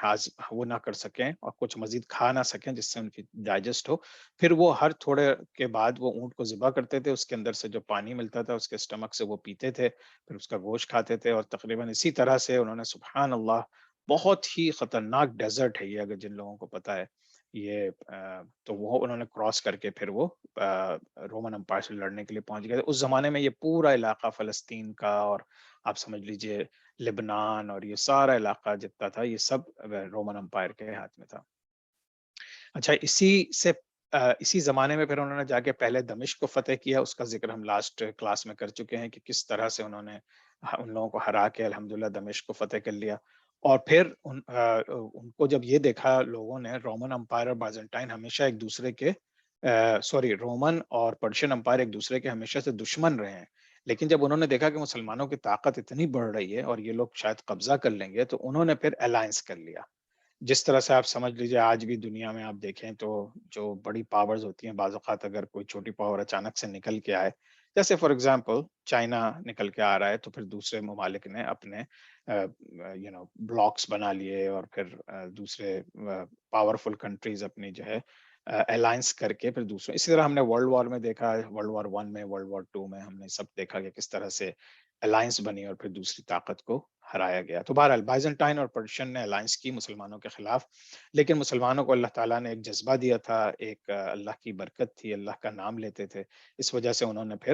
وہ نہ کر سکیں اور کچھ مزید کھا نہ سکیں، جس سے ان کی ڈائجسٹ ہو. پھر وہ ہر تھوڑے کے بعد وہ اونٹ کو ذبح کرتے تھے، اس کے اندر سے جو پانی ملتا تھا اس کے اسٹمک سے وہ پیتے تھے، پھر اس کا گوشت کھاتے تھے. اور تقریباً اسی طرح سے انہوں نے، سبحان اللہ، بہت ہی خطرناک ڈیزرٹ ہے یہ، اگر جن لوگوں کو پتا ہے یہ، تو وہ انہوں نے کراس کر کے پھر وہ رومن امپائر سے لڑنے کے لیے پہنچ گئے. اس زمانے میں یہ پورا علاقہ فلسطین کا، اور آپ سمجھ لیجئے لبنان، اور یہ سارا علاقہ جتنا تھا یہ سب رومن امپائر کے ہاتھ میں تھا. اچھا اسی زمانے میں پھر انہوں نے جا کے پہلے دمشق کو فتح کیا. اس کا ذکر ہم لاسٹ کلاس میں کر چکے ہیں کہ کس طرح سے انہوں نے ان لوگوں کو ہرا کے الحمدللہ دمشق کو فتح کر لیا. اور پھر ان کو جب یہ دیکھا لوگوں نے، رومن امپائر اور بازنٹائن ہمیشہ ایک دوسرے کے رومن اور پرشین امپائر ایک دوسرے کے ہمیشہ سے دشمن رہے ہیں، لیکن جب انہوں نے دیکھا کہ مسلمانوں کی طاقت اتنی بڑھ رہی ہے اور یہ لوگ شاید قبضہ کر لیں گے، تو انہوں نے پھر الائنس کر لیا. جس طرح سے آپ سمجھ لیجئے آج بھی دنیا میں آپ دیکھیں تو جو بڑی پاورز ہوتی ہیں، بعض اوقات اگر کوئی چھوٹی پاور اچانک سے نکل کے آئے، جیسے فار ایگزامپل چائنا نکل کے آ رہا ہے، تو پھر دوسرے ممالک نے اپنے بلاکس بنا لیے، اور پھر دوسرے پاورفل کنٹریز اپنی جو ہے الائنس کر کے پھر دوسرے. اسی طرح ہم نے ورلڈ وار میں دیکھا، ورلڈ وار 1 میں، ورلڈ وار 2 میں ہم نے سب دیکھا کہ کس طرح سے الائنس بنی اور پھر دوسری طاقت کو ہرایا گیا. تو بہرحال بائزنٹائن اور پرشین نے الائنس کی مسلمانوں کے خلاف، لیکن مسلمانوں کو اللہ تعالیٰ نے ایک جذبہ دیا تھا، ایک اللہ کی برکت تھی، اللہ کا نام لیتے تھے، اس وجہ سے انہوں نے پھر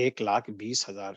1,20,000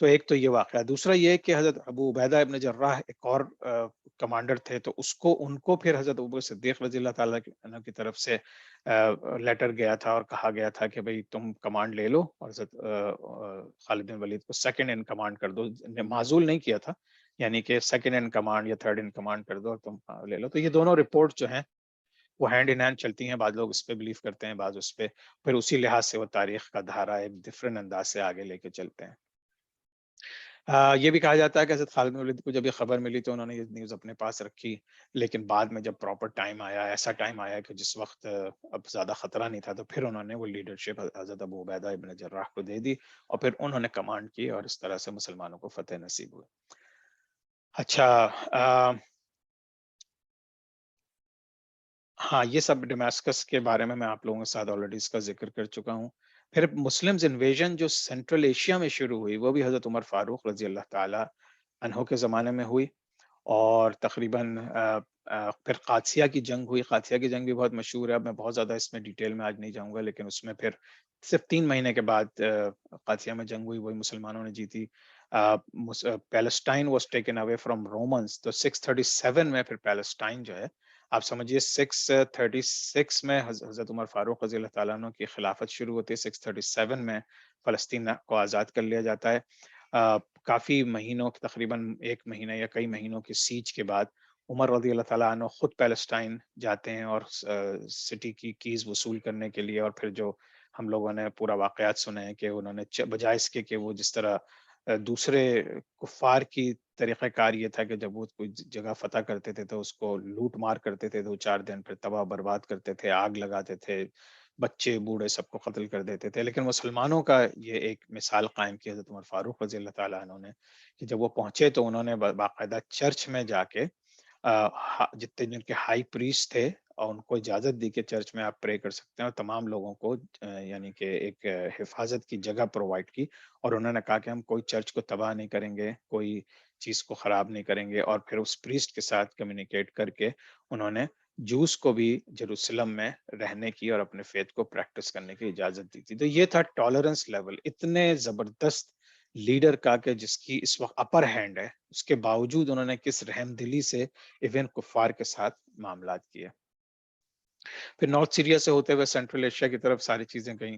تو ایک تو یہ واقعہ، دوسرا یہ کہ حضرت ابو عبیدہ ابن جراح ایک اور کمانڈر تھے، تو ان کو پھر حضرت ابو بکر صدیق رضی اللہ تعالیٰ عنہ کی طرف سے لیٹر گیا تھا اور کہا گیا تھا کہ بھئی تم کمانڈ لے لو، اور حضرت خالد بن ولید کو سیکنڈ ان کمانڈ کر دو، معزول نہیں کیا تھا، یعنی کہ سیکنڈ ان کمانڈ یا تھرڈ ان کمانڈ کر دو اور تم لے لو. تو یہ دونوں رپورٹ جو ہیں وہ ہینڈ ان ہینڈ چلتی ہیں، بعض لوگ اس پہ بلیو کرتے ہیں، بعض اس پہ، پھر اسی لحاظ سے وہ تاریخ کا دھارا ایک ڈفرینٹ انداز سے آگے لے کے چلتے ہیں. یہ بھی کہا جاتا ہے کہ حضرت خالد بن ولید کو جب یہ خبر ملی تو انہوں نے یہ نیوز اپنے پاس رکھی، لیکن بعد میں جب پراپر ٹائم آیا، ایسا ٹائم آیا کہ جس وقت اب زیادہ خطرہ نہیں تھا، تو پھر انہوں نے وہ لیڈرشپ حضرت ابو عبیدہ ابن جراح کو دے دی اور پھر انہوں نے کمانڈ کی اور اس طرح سے مسلمانوں کو فتح نصیب ہوئی. اچھا، ہاں یہ سب ڈیماسکس کے بارے میں آپ لوگوں کے ساتھ آلریڈی اس کا ذکر کر چکا ہوں. پھر مسلمز انویژن جو سینٹرل ایشیا میں شروع ہوئی، وہ بھی حضرت عمر فاروق رضی اللہ تعالی عنہ کے زمانے میں ہوئی، اور تقریباً پھر قادسیہ کی جنگ ہوئی. قادسیہ کی جنگ بھی بہت مشہور ہے، اب میں بہت زیادہ اس میں ڈیٹیل میں آج نہیں جاؤں گا، لیکن اس میں پھر صرف 3 مہینے کے بعد قادسیہ میں جنگ ہوئی، وہی مسلمانوں نے جیتی. Palestine was taken away from Romans, تو 637 میں پھر پیلسٹائن جو ہے، آپ سمجھیے 636 میں حضرت عمر فاروق رضی اللہ تعالیٰ عنہ کی خلافت شروع ہوتی ہے، 637 میں فلسطین کو آزاد کر لیا جاتا ہے. کافی مہینوں، تقریباً 1 مہینہ یا کئی مہینوں کی سیج کے بعد عمر رضی اللہ تعالیٰ عنہ خود پیلسٹائن جاتے ہیں اور سٹی کی کیز وصول کرنے کے لیے، اور پھر جو ہم لوگوں نے پورا واقعات سنے ہیں کہ انہوں نے بجائے اس کے کہ وہ جس طرح دوسرے کفار کی طریقہ کار یہ تھا کہ جب وہ کوئی جگہ فتح کرتے تھے تو اس کو لوٹ مار کرتے تھے 2-4 دن، پھر تباہ برباد کرتے تھے، آگ لگاتے تھے، بچے بوڑھے سب کو قتل کر دیتے تھے. لیکن مسلمانوں کا یہ ایک مثال قائم کی حضرت عمر فاروق رضی اللہ تعالیٰ عنہ نے، کہ جب وہ پہنچے تو انہوں نے باقاعدہ چرچ میں جا کے جتنے جن کے ہائی پریسٹ تھے اور ان کو اجازت دی کہ چرچ میں آپ پرے کر سکتے ہیں، اور تمام لوگوں کو یعنی کہ ایک حفاظت کی جگہ پرووائڈ کی، اور انہوں نے کہا کہ ہم کوئی چرچ کو تباہ نہیں کریں گے، کوئی چیز کو خراب نہیں کریں گے، اور پھر اس پریسٹ کے ساتھ کمیونیکیٹ کر کے انہوں نے جوس کو بھی جیروسلم میں رہنے کی اور اپنے فیتھ کو پریکٹس کرنے کی اجازت دی تھی. تو یہ تھا ٹالرنس لیول اتنے زبردست لیڈر کا کہ جس کی اس وقت اپر ہینڈ ہے، اس کے باوجود انہوں نے کس رحم دلی سے ایون کفار کے ساتھ معاملات کیے. پھر نارتھ سیریا سے ہوتے ہوئے سینٹرل ایشیا کی طرف ساری چیزیں گئیں،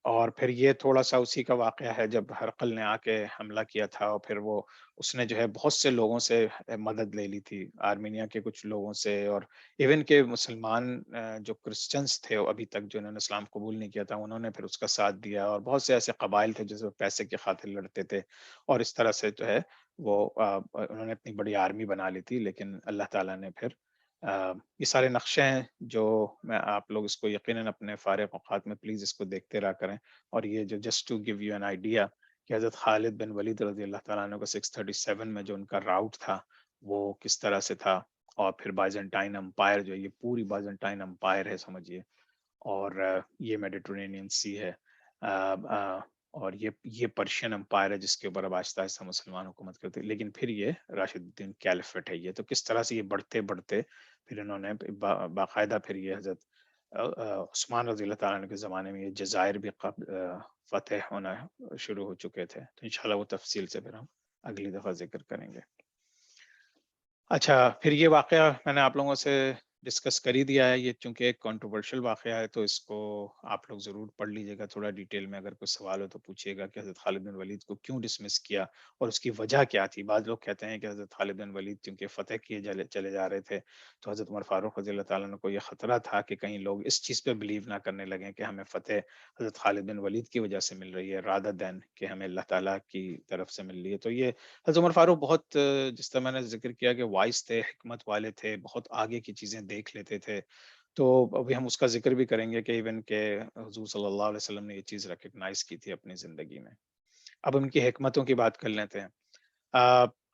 اور پھر یہ تھوڑا سا اسی کا واقعہ ہے جب ہرقل نے آ کے حملہ کیا تھا، اور پھر وہ اس نے جو ہے بہت سے لوگوں سے مدد لے لی تھی، آرمینیا کے کچھ لوگوں سے، اور ایون کہ مسلمان جو کرسچنس تھے ابھی تک جو انہوں نے اسلام قبول نہیں کیا تھا، انہوں نے پھر اس کا ساتھ دیا، اور بہت سے ایسے قبائل تھے جس پیسے کی خاطر لڑتے تھے، اور اس طرح سے جو ہے وہ انہوں نے اپنی بڑی آرمی بنا لی تھی. لیکن اللہ تعالیٰ نے پھر یہ سارے نقشے ہیں جو میں آپ لوگ اس کو یقیناً اپنے فارغ اوقات میں پلیز اس کو دیکھتے رہا کریں. اور یہ جو just to give you an idea کہ حضرت خالد بن ولید رضی اللہ تعالیٰ عنہ کا 637 میں جو ان کا راؤٹ تھا وہ کس طرح سے تھا، اور پھر بائزنٹائن امپائر جو یہ پوری بائزنٹائن امپائر ہے سمجھیے، اور یہ میڈیٹرینین سی ہے، اور یہ پرشین امپائر ہے جس کے اوپر اب آہستہ آہستہ مسلمان حکومت کرتے، لیکن پھر یہ راشد الدین کیلیفٹ ہے. یہ تو کس طرح سے یہ بڑھتے بڑھتے پھر انہوں نے باقاعدہ پھر یہ حضرت عثمان رضی اللہ تعالیٰ عنہ کے زمانے میں یہ جزائر بھی فتح ہونا شروع ہو چکے تھے. تو انشاءاللہ وہ تفصیل سے پھر ہم اگلی دفعہ ذکر کریں گے. اچھا، پھر یہ واقعہ میں نے آپ لوگوں سے ڈسکس کر ہی دیا ہے. یہ چونکہ ایک کنٹروورشل واقعہ ہے تو اس کو آپ لوگ ضرور پڑھ لیجیے گا تھوڑا ڈیٹیل میں. اگر کوئی سوال ہو تو پوچھیے گا کہ حضرت خالد بن ولید کو کیوں ڈسمس کیا اور اس کی وجہ کیا تھی. بعض لوگ کہتے ہیں کہ حضرت خالد بن ولید چونکہ فتح کیے چلے جا رہے تھے تو حضرت عمر فاروق رضی اللہ تعالیٰ عنہ کو یہ خطرہ تھا کہ کہیں لوگ اس چیز پہ بلیو نہ کرنے لگیں کہ ہمیں فتح حضرت خالد بن ولید کی وجہ سے مل رہی ہے رادر دین کہ ہمیں اللہ تعالیٰ کی طرف سے مل رہی ہے. تو یہ حضرت عمر فاروق بہت جس طرح میں نے ذکر کیا کہ وائس تھے، حکمت والے تھے، بہت آگے کی چیزیں دیکھ لیتے تھے. تو ابھی ہم اس کا ذکر بھی کریں گے کہ ایون کہ حضور صلی اللہ علیہ وسلم نے یہ چیز ریکگنائز کی تھی اپنی زندگی میں. اب ان کی حکمتوں کی بات کر لیتے ہیں.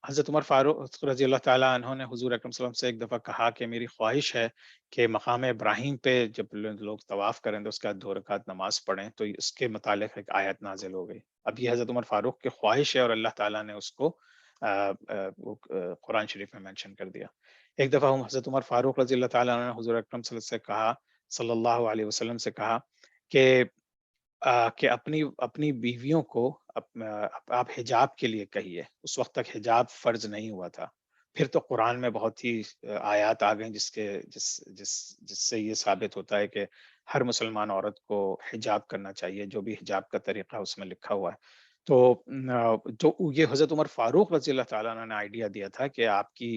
حضرت عمر فاروق رضی اللہ تعالیٰ عنہ نے حضور اکرم صلی اللہ علیہ وسلم سے ایک دفعہ کہا کہ میری خواہش ہے کہ مقام ابراہیم پہ جب لوگ طواف کریں تو اس کے بعد 2 رکعت نماز پڑھیں. تو اس کے متعلق ایک آیت نازل ہو گئی. اب یہ حضرت عمر فاروق کی خواہش ہے اور اللہ تعالیٰ نے اس کو قرآن شریف میں مینشن کر دیا. ایک دفعہ حضرت عمر فاروق رضی اللہ تعالیٰ عنہ نے حضور اکرم صلی اللہ علیہ وسلم سے کہا کہ اپنی بیویوں کو آپ حجاب کے لیے کہیے. اس وقت تک حجاب فرض نہیں ہوا تھا. پھر تو قرآن میں بہت ہی آیات آ گئیں جس سے یہ ثابت ہوتا ہے کہ ہر مسلمان عورت کو حجاب کرنا چاہیے، جو بھی حجاب کا طریقہ اس میں لکھا ہوا ہے. تو جو یہ حضرت عمر فاروق رضی اللہ تعالیٰ عنہ نے آئیڈیا دیا تھا کہ آپ کی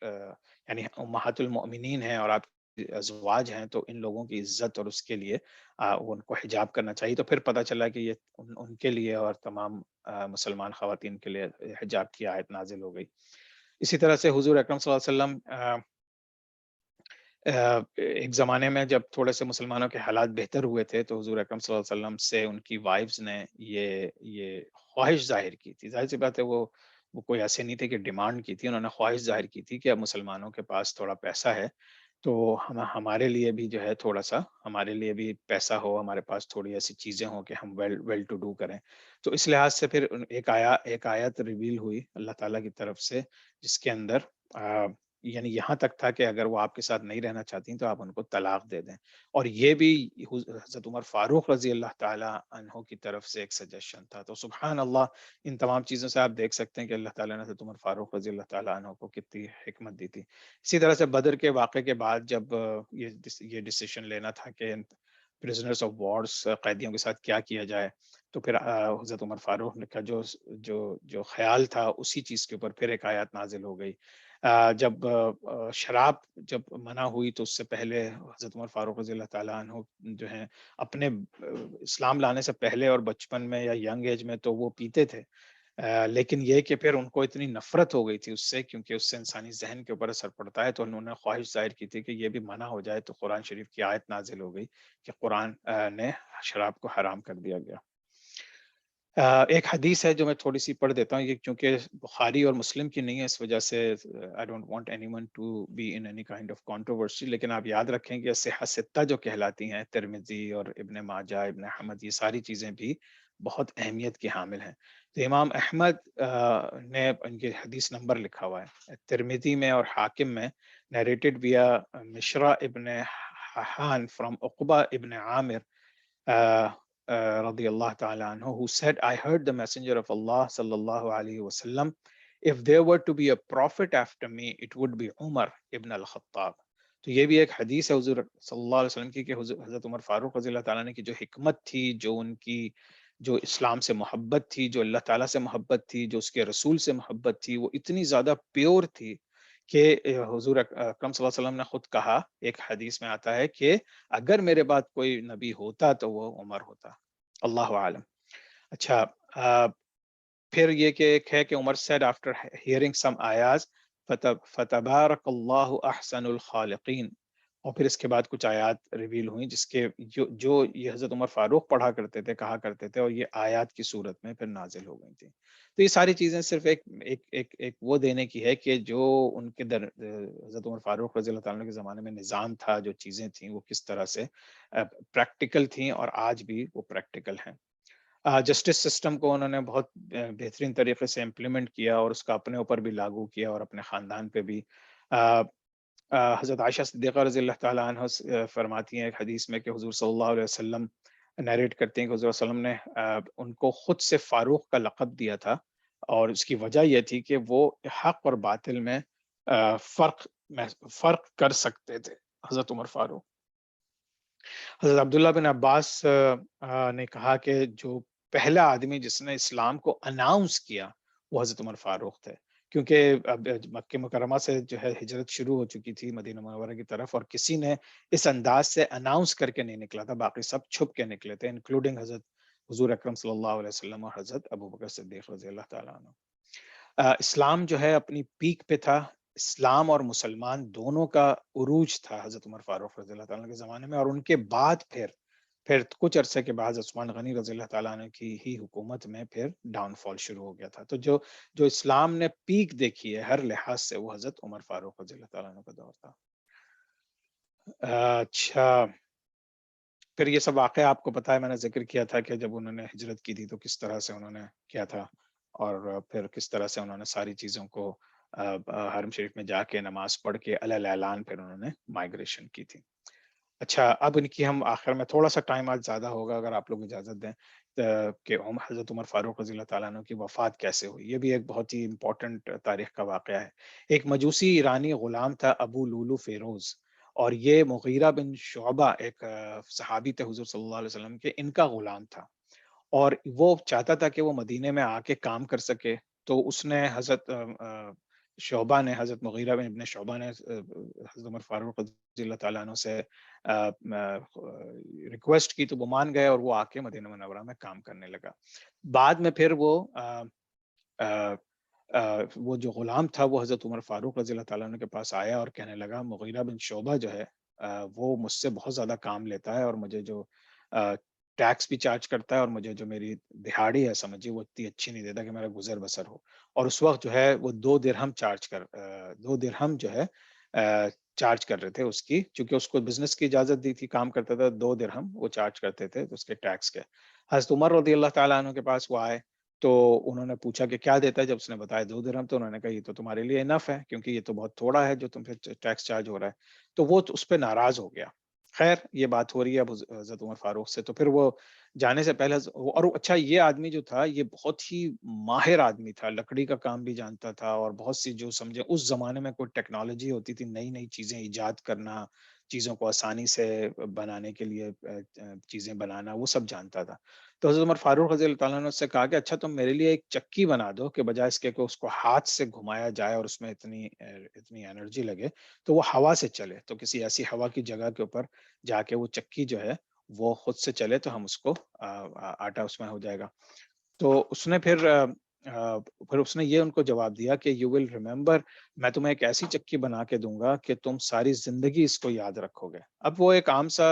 یعنی امہات المؤمنین ہیں اور آپ ازواج ہیں، تو ان لوگوں کی عزت اور اس کے لیے ان کو حجاب کرنا چاہیے. تو پھر پتہ چلا کہ یہ ان کے لیے اور تمام مسلمان خواتین کے لیے حجاب کی آیت نازل ہو گئی. اسی طرح سے حضور اکرم صلی اللہ علیہ وسلم ایک زمانے میں جب تھوڑے سے مسلمانوں کے حالات بہتر ہوئے تھے، تو حضور اکرم صلی اللہ علیہ وسلم سے ان کی وائفز نے یہ خواہش ظاہر کی تھی. ظاہر سی بات ہے وہ کوئی ایسے نہیں تھے کہ ڈیمانڈ کی تھی، انہوں نے خواہش ظاہر کی تھی کہ اب مسلمانوں کے پاس تھوڑا پیسہ ہے، تو ہمارے لیے بھی جو ہے تھوڑا سا ہمارے لیے بھی پیسہ ہو، ہمارے پاس تھوڑی ایسی چیزیں ہوں کہ ہم ویل ٹو ڈو کریں. تو اس لحاظ سے پھر ایک آیت ریویل ہوئی اللہ تعالیٰ کی طرف سے، جس کے اندر یعنی یہاں تک تھا کہ اگر وہ آپ کے ساتھ نہیں رہنا چاہتی تو آپ ان کو طلاق دے دیں. اور یہ بھی حضرت عمر فاروق رضی اللہ تعالیٰ عنہ کی طرف سے ایک سجیشن تھا. تو سبحان اللہ، ان تمام چیزوں سے آپ دیکھ سکتے ہیں کہ اللہ تعالیٰ نے حضرت عمر فاروق رضی اللہ تعالیٰ عنہ کو کتنی حکمت دی تھی. اسی طرح سے بدر کے واقعے کے بعد جب یہ ڈیسیشن لینا تھا کہ پرزنرز آف وارز، قیدیوں کے ساتھ کیا کیا جائے، تو پھر حضرت عمر فاروق کا جو خیال تھا اسی چیز کے اوپر پھر ایک آیات نازل ہو گئی. جب شراب جب منع ہوئی تو اس سے پہلے حضرت عمر فاروق رضی اللہ تعالیٰ عنہ جو ہیں اپنے اسلام لانے سے پہلے اور بچپن میں یا ینگ ایج میں تو وہ پیتے تھے، لیکن یہ کہ پھر ان کو اتنی نفرت ہو گئی تھی اس سے، کیونکہ اس سے انسانی ذہن کے اوپر اثر پڑتا ہے، تو انہوں نے خواہش ظاہر کی تھی کہ یہ بھی منع ہو جائے. تو قرآن شریف کی آیت نازل ہو گئی کہ قرآن نے شراب کو حرام کر دیا گیا. ایک حدیث ہے جو میں تھوڑی سی پڑھ دیتا ہوں، یہ چونکہ بخاری اور مسلم کی نہیں ہے، اس وجہ سے I don't want anyone to be in any kind of controversy، لیکن آپ یاد رکھیں کہ صحیح ستہ جو کہلاتی ہیں، ترمذی اور ابن ماجہ، ابن احمد، یہ ساری چیزیں بھی بہت اہمیت کی حامل ہیں. تو امام احمد نے ان کے حدیث نمبر لکھا ہوا ہے ترمذی میں اور حاکم میں، narrated via مشرا ابن حان from عقبہ ابن عامر رضی اللہ تعالی عنہ, who said, I heard the messenger of Allah sallallahu alayhi wasallam, if there were to be a prophet after me, it would be Umar ibn al-Khattab. تو یہ بھی ایک حدیث ہے حضور صلی اللہ علیہ وسلم کی کہ حضرت عمر فاروق رضی اللہ تعالیٰ عنہ کی جو حکمت تھی، جو ان کی جو اسلام سے محبت تھی، جو اللہ تعالیٰ سے محبت تھی، جو اس کے رسول سے محبت تھی، وہ اتنی زیادہ پیور تھی کہ حضور اکرم صلی اللہ علیہ وسلم نے خود کہا، ایک حدیث میں آتا ہے کہ اگر میرے بعد کوئی نبی ہوتا تو وہ عمر ہوتا. اللہ عالم. اچھا، پھر یہ کہ ایک ہے کہ عمر said after hearing some ayahs فتبارک اللہ احسن الخالقین، اور پھر اس کے بعد کچھ آیات ریویل ہوئیں جس کے جو یہ حضرت عمر فاروق پڑھا کرتے تھے، کہا کرتے تھے، اور یہ آیات کی صورت میں پھر نازل ہو گئی تھی. تو یہ ساری چیزیں صرف ایک وہ دینے کی ہے کہ جو ان کے حضرت عمر فاروق رضی اللہ تعالیٰ کے زمانے میں نظام تھا، جو چیزیں تھیں وہ کس طرح سے پریکٹیکل تھیں اور آج بھی وہ پریکٹیکل ہیں. جسٹس سسٹم کو انہوں نے بہت بہترین طریقے سے امپلیمنٹ کیا اور اس کا اپنے اوپر بھی لاگو کیا اور اپنے خاندان پہ بھی. حضرت عائشہ صدیقہ رضی اللہ تعالیٰ عنہ فرماتی ہیں ایک حدیث میں کہ حضور صلی اللہ علیہ وسلم نیریٹ کرتے ہیں کہ حضور صلی اللہ علیہ وسلم نے ان کو خود سے فاروق کا لقب دیا تھا، اور اس کی وجہ یہ تھی کہ وہ حق اور باطل میں فرق کر سکتے تھے. حضرت عمر فاروق. حضرت عبداللہ بن عباس نے کہا کہ جو پہلا آدمی جس نے اسلام کو اناؤنس کیا وہ حضرت عمر فاروق تھے، کیونکہ اب مکہ مکرمہ سے جو ہے ہجرت شروع ہو چکی تھی مدینہ منورہ کی طرف، اور کسی نے اس انداز سے اناؤنس کر کے نہیں نکلا تھا، باقی سب چھپ کے نکلے تھے، انکلوڈنگ حضرت حضور اکرم صلی اللہ علیہ وسلم اور حضرت ابو بکر صدیق رضی اللہ تعالیٰ عنہ. اسلام جو ہے اپنی پیک پہ تھا، اسلام اور مسلمان دونوں کا عروج تھا حضرت عمر فاروق رضی اللہ تعالیٰ کے زمانے میں، اور ان کے بعد پھر کچھ عرصے کے بعد عثمان غنی رضی اللہ تعالیٰ عنہ کی ہی حکومت میں پھر ڈاؤن فال شروع ہو گیا تھا. تو جو اسلام نے پیک دیکھی ہے ہر لحاظ سے وہ حضرت عمر فاروق رضی اللہ تعالیٰ عنہ کا دور تھا. اچھا، پھر یہ سب واقعہ آپ کو پتا ہے، میں نے ذکر کیا تھا کہ جب انہوں نے ہجرت کی تھی تو کس طرح سے انہوں نے کیا تھا، اور پھر کس طرح سے انہوں نے ساری چیزوں کو حرم شریف میں جا کے نماز پڑھ کے علی اعلان پھر انہوں نے مائگریشن کی تھی. اچھا، اب ان کی ہم آخر میں تھوڑا سا ٹائم آج زیادہ ہوگا اگر آپ لوگ اجازت دیں، کہ حضرت عمر فاروق رضی اللہ تعالیٰ عنہ کی وفات کیسے ہوئی. یہ بھی ایک بہت ہی امپورٹنٹ تاریخ کا واقعہ ہے. ایک مجوسی ایرانی غلام تھا ابو لولو فیروز، اور یہ مغیرہ بن شعبہ ایک صحابی تھے حضور صلی اللہ علیہ وسلم کے، ان کا غلام تھا. اور وہ چاہتا تھا کہ وہ مدینے میں آ کے کام کر سکے. تو اس نے حضرت شعبہ نے، حضرت مغیرہ بن ابن شعبہ نے حضرت عمر فاروق رضی اللہ تعالیٰ عنہ سے ریکویسٹ کی، تو وہ مان گئے اور وہ آ کے مدینہ منورہ میں کام کرنے لگا. بعد میں پھر وہ جو غلام تھا وہ حضرت عمر فاروق رضی اللہ تعالیٰ عنہ کے پاس آیا اور کہنے لگا مغیرہ بن شعبہ جو ہے وہ مجھ سے بہت زیادہ کام لیتا ہے، اور مجھے جو ٹیکس بھی چارج کرتا ہے، اور مجھے جو میری دہاڑی ہے سمجھیے وہ اتنی اچھی نہیں دیتا کہ میرا گزر بسر ہو. اور اس وقت جو ہے وہ 2 درہم جو ہے چارج کر رہے تھے اس کی، چونکہ اس کو بزنس کی اجازت دی تھی، کام کرتا تھا. 2 درہم وہ چارج کرتے تھے اس کے ٹیکس کے. حضرت عمر رضی اللہ تعالیٰ عنہ کے پاس وہ آئے، تو انہوں نے پوچھا کہ کیا دیتا ہے. جب اس نے بتایا 2 درہم، تو انہوں نے کہا یہ تو تمہارے لیے انف ہے، کیونکہ یہ تو بہت تھوڑا ہے جو تم پہ ٹیکس چارج ہو رہا ہے. تو وہ اس پہ ناراض ہو گیا. خیر یہ بات ہو رہی ہے اب حضرت عمر فاروق سے. تو پھر وہ جانے سے پہلے اور اچھا یہ آدمی جو تھا یہ بہت ہی ماہر آدمی تھا، لکڑی کا کام بھی جانتا تھا، اور بہت سی جو سمجھے اس زمانے میں کوئی ٹیکنالوجی ہوتی تھی، نئی نئی چیزیں ایجاد کرنا، چیزوں کو آسانی سے بنانے کے لیے چیزیں بنانا، وہ سب جانتا تھا. تو حضرت عمر فاروق رضی اللہ تعالیٰ نے اس سے کہا کہ اچھا تم میرے لیے ایک چکی بنا دو، کہ بجائے اس کے کہ اس کو ہاتھ سے گھمایا جائے اور اس میں اتنی انرجی لگے، تو وہ ہوا سے چلے. تو کسی ایسی ہوا کی جگہ کے اوپر جا کے وہ چکی جو ہے وہ خود سے چلے، تو ہم اس کو آٹا اس میں ہو جائے گا. تو اس نے پھر اس نے یہ ان کو جواب دیا کہ یو ول ریمبر، میں تمہیں ایک ایسی چکی بنا کے دوں گا کہ تم ساری زندگی اس کو یاد رکھو گے. اب وہ ایک عام سا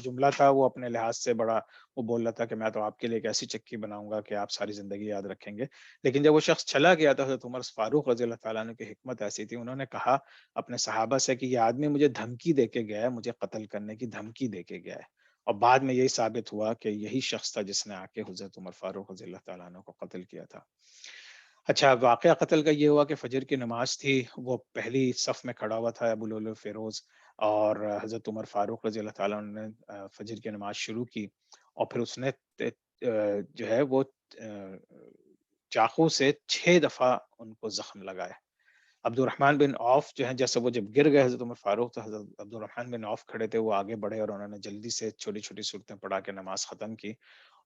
جملہ تھا، وہ اپنے لحاظ سے بڑا وہ بول رہا تھا کہ میں تو آپ کے لیے ایک ایسی چکی بناؤں گا کہ آپ ساری زندگی یاد رکھیں گے. لیکن جب وہ شخص چلا گیا تو حضرت عمر فاروق رضی اللہ تعالیٰ عنہ کی حکمت ایسی تھی، انہوں نے کہا اپنے صحابہ سے کہ یہ آدمی مجھے دھمکی دے کے گیا ہے، مجھے قتل کرنے کی دھمکی دے کے گیا ہے. اور بعد میں یہی ثابت ہوا کہ یہی شخص تھا جس نے آ کے حضرت عمر فاروق رضی اللہ تعالیٰ عنہ کو قتل کیا تھا. اچھا، واقعہ قتل کا یہ ہوا کہ فجر کی نماز تھی، وہ پہلی صف میں کھڑا ہوا تھا ابو لولو فیروز، اور حضرت عمر فاروق رضی اللہ تعالیٰ عنہ نے فجر کی نماز شروع کی. اور پھر اس نے جو ہے وہ چاقو سے 6 دفعہ ان کو زخم لگائے. عبد الرحمن بن عوف جو ہیں، جیسے وہ جب گر گئے حضرت عمر فاروق، تو حضرت عبد الرحمن بن عوف کھڑے تھے، وہ آگے بڑھے اور انہوں نے جلدی سے چھوٹی چھوٹی صورتیں پڑھا کے نماز ختم کی.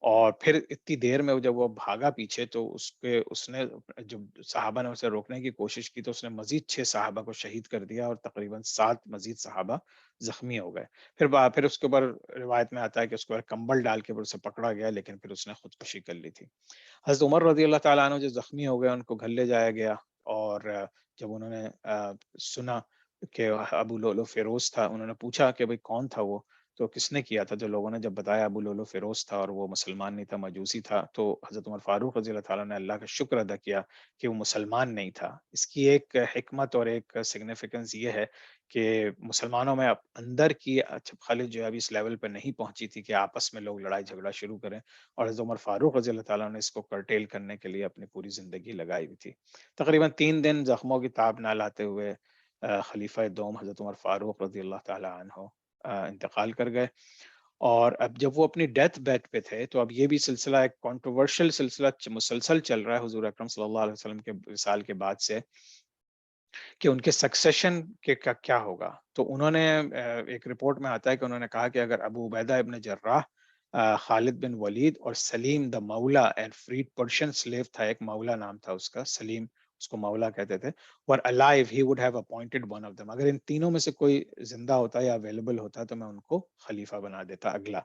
اور پھر اتنی دیر میں جب وہ بھاگا پیچھے، تو اس نے جب صحابہ نے اسے روکنے کی کوشش کی، تو اس نے مزید 6 صحابہ کو شہید کر دیا، اور تقریباً 7 مزید صحابہ زخمی ہو گئے. پھر اس کے اوپر روایت میں آتا ہے کہ اس کو کمبل ڈال کے پھر اسے پکڑا گیا، لیکن پھر اس نے خودکشی کر لی تھی. حضرت عمر رضی اللہ تعالیٰ عنہ جو زخمی ہو گئے ان کو گھر لے جایا گیا. اور جب انہوں نے سنا کہ ابو لولو فیروز تھا، انہوں نے پوچھا کہ بھئی کون تھا وہ، تو کس نے کیا تھا. جو لوگوں نے جب بتایا ابو لولو فیروز تھا، اور وہ مسلمان نہیں تھا، مجوسی تھا، تو حضرت عمر فاروق رضی اللہ تعالیٰ نے اللہ کا شکر ادا کیا کہ وہ مسلمان نہیں تھا. اس کی ایک حکمت اور ایک سگنیفیکنس یہ ہے کہ مسلمانوں میں اندر کی خالد جو ہے ابھی اس لیول پہ نہیں پہنچی تھی کہ آپس میں لوگ لڑائی جھگڑا شروع کریں. اور حضرت عمر فاروق رضی اللہ تعالیٰ نے اس کو کرٹیل کرنے کے لیے اپنی پوری زندگی لگائی ہوئی تھی. تقریباً 3 دن زخموں کی تاب نہ لاتے ہوئے خلیفہ دوم حضرت عمر فاروق رضی اللہ تعالیٰ عنہ انتقال کر گئے. اور اب جب وہ اپنی ڈیتھ بیڈ پہ تھے، تو اب یہ بھی سلسلہ ایک کنٹروورشل سلسلہ مسلسل چل رہا ہے حضور اکرم صلی اللہ علیہ وسلم کے وصال کے بعد سے، کہ ان کے سکسیشن کے کیا ہوگا. تو انہوں نے ایک رپورٹ میں آتا ہے کہ انہوں نے کہا کہ اگر ابو عبیدہ ابن جراح، خالد بن ولید اور سلیم دا مولا اینڈ فریڈ پرشین سلیو تھا، ایک مولا نام تھا اس کا، سلیم اس کو مولا کہتے تھے، ور alive he would have appointed one of them. اگر ان تینوں میں سے کوئی زندہ ہوتا یا اویلیبل ہوتا تو میں ان کو خلیفہ بنا دیتا اگلا.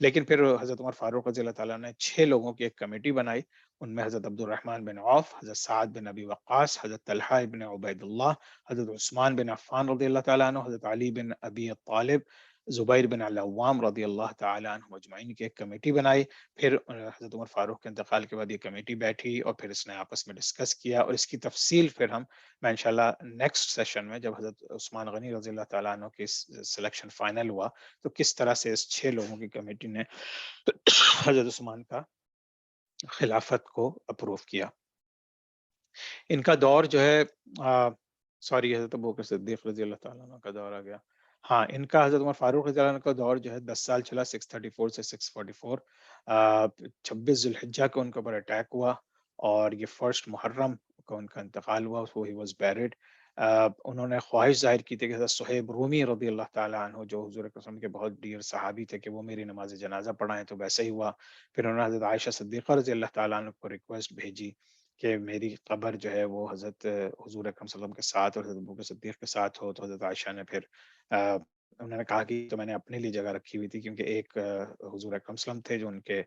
لیکن پھر حضرت عمر فاروق رضی اللہ تعالیٰ نے 6 لوگوں کی ایک کمیٹی بنائی. ان میں حضرت عبد الرحمن بن عوف، حضرت سعد بن ابی وقاص، حضرت طلحہ بن عبید اللہ، حضرت عثمان بن عفان رضی اللہ تعالیٰ عنہ، حضرت علی بن ابی طالب، زبیر بن العوام رضی اللہ تعالیٰ عنہ مجمعین کی ایک کمیٹی بنائی. پھر حضرت عمر فاروق کے انتقال کے بعد یہ کمیٹی بیٹھی، اور پھر اس نے آپس میں ڈسکس کیا، اور اس کی تفصیل پھر میں انشاءاللہ نیکسٹ سیشن میں، جب حضرت عثمان غنی رضی اللہ تعالیٰ عنہ کی سلیکشن فائنل ہوا، تو کس طرح سے اس 6 لوگوں کی کمیٹی نے حضرت عثمان کا خلافت کو اپروو کیا. ان کا دور جو ہے سوری حضرت ابوبکر صدیق رضی اللہ تعالیٰ عنہ کا دور آ گیا. ہاں، ان کا حضرت عمر فاروق رضی اللہ عنہ کا دور جو ہے 10 سال چلا، 634 سے 644۔ 26 ذوالحجہ کو ان کے اوپر اٹیک ہوا، اور یہ فرسٹ محرم کو ان کا انتقال ہوا، وہ ہی واز بیریڈ۔ انہوں نے خواہش ظاہر کی تھی کہ حضرت صہیب رومی رضی اللہ تعالیٰ عنہ، جو حضور اکرم صلی اللہ علیہ وسلم کے بہت ڈیئر صحابی تھے، کہ وہ میری نماز جنازہ پڑھائیں، تو ویسے ہی ہوا۔ پھر انہوں نے حضرت عائشہ صدیقہ رضی اللہ تعالیٰ عنہ کو ریکویسٹ بھیجی کہ میری قبر جو ہے وہ حضرت حضور اکرم صلی اللہ علیہ وسلم کے ساتھ اور حضرت ابوبکر صدیق کے ساتھ ہو، تو حضرت عائشہ نے پھر انہوں نے کہا کہ تو میں نے اپنے لیے جگہ رکھی ہوئی تھی، کیونکہ ایک حضور اکرم صلی اللہ علیہ وسلم تھے جو ان کے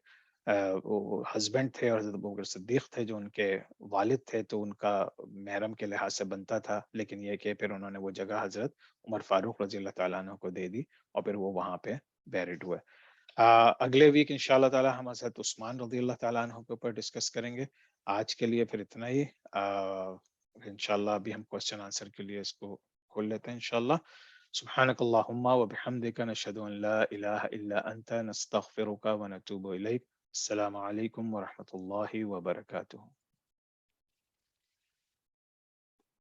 وہ ہسبینڈ تھے، اور حضرت ابوبکر صدیق تھے جو ان کے والد تھے، تو ان کا محرم کے لحاظ سے بنتا تھا، لیکن یہ کہ پھر انہوں نے وہ جگہ حضرت عمر فاروق رضی اللہ تعالیٰ عنہ کو دے دی، اور پھر وہ وہاں پہ بیریڈ ہوئے۔ اگلے ویک انشاءاللہ تعالی ہم حضرت عثمان رضی اللہ تعالیٰ عنہ کے اوپر ڈسکس کریں گے۔ آج کے لیے پھر اتنا ہی۔ انشاءاللہ ابھی ہم کوشچن آنسر کے لیے اس کو کھول لیتے ہیں انشاءاللہ۔ سبحانك اللهم وبحمدك نشهد أن لا إله إلا أنت نستغفرك ونتوب إليك۔ السلام عليكم ورحمة الله وبركاته۔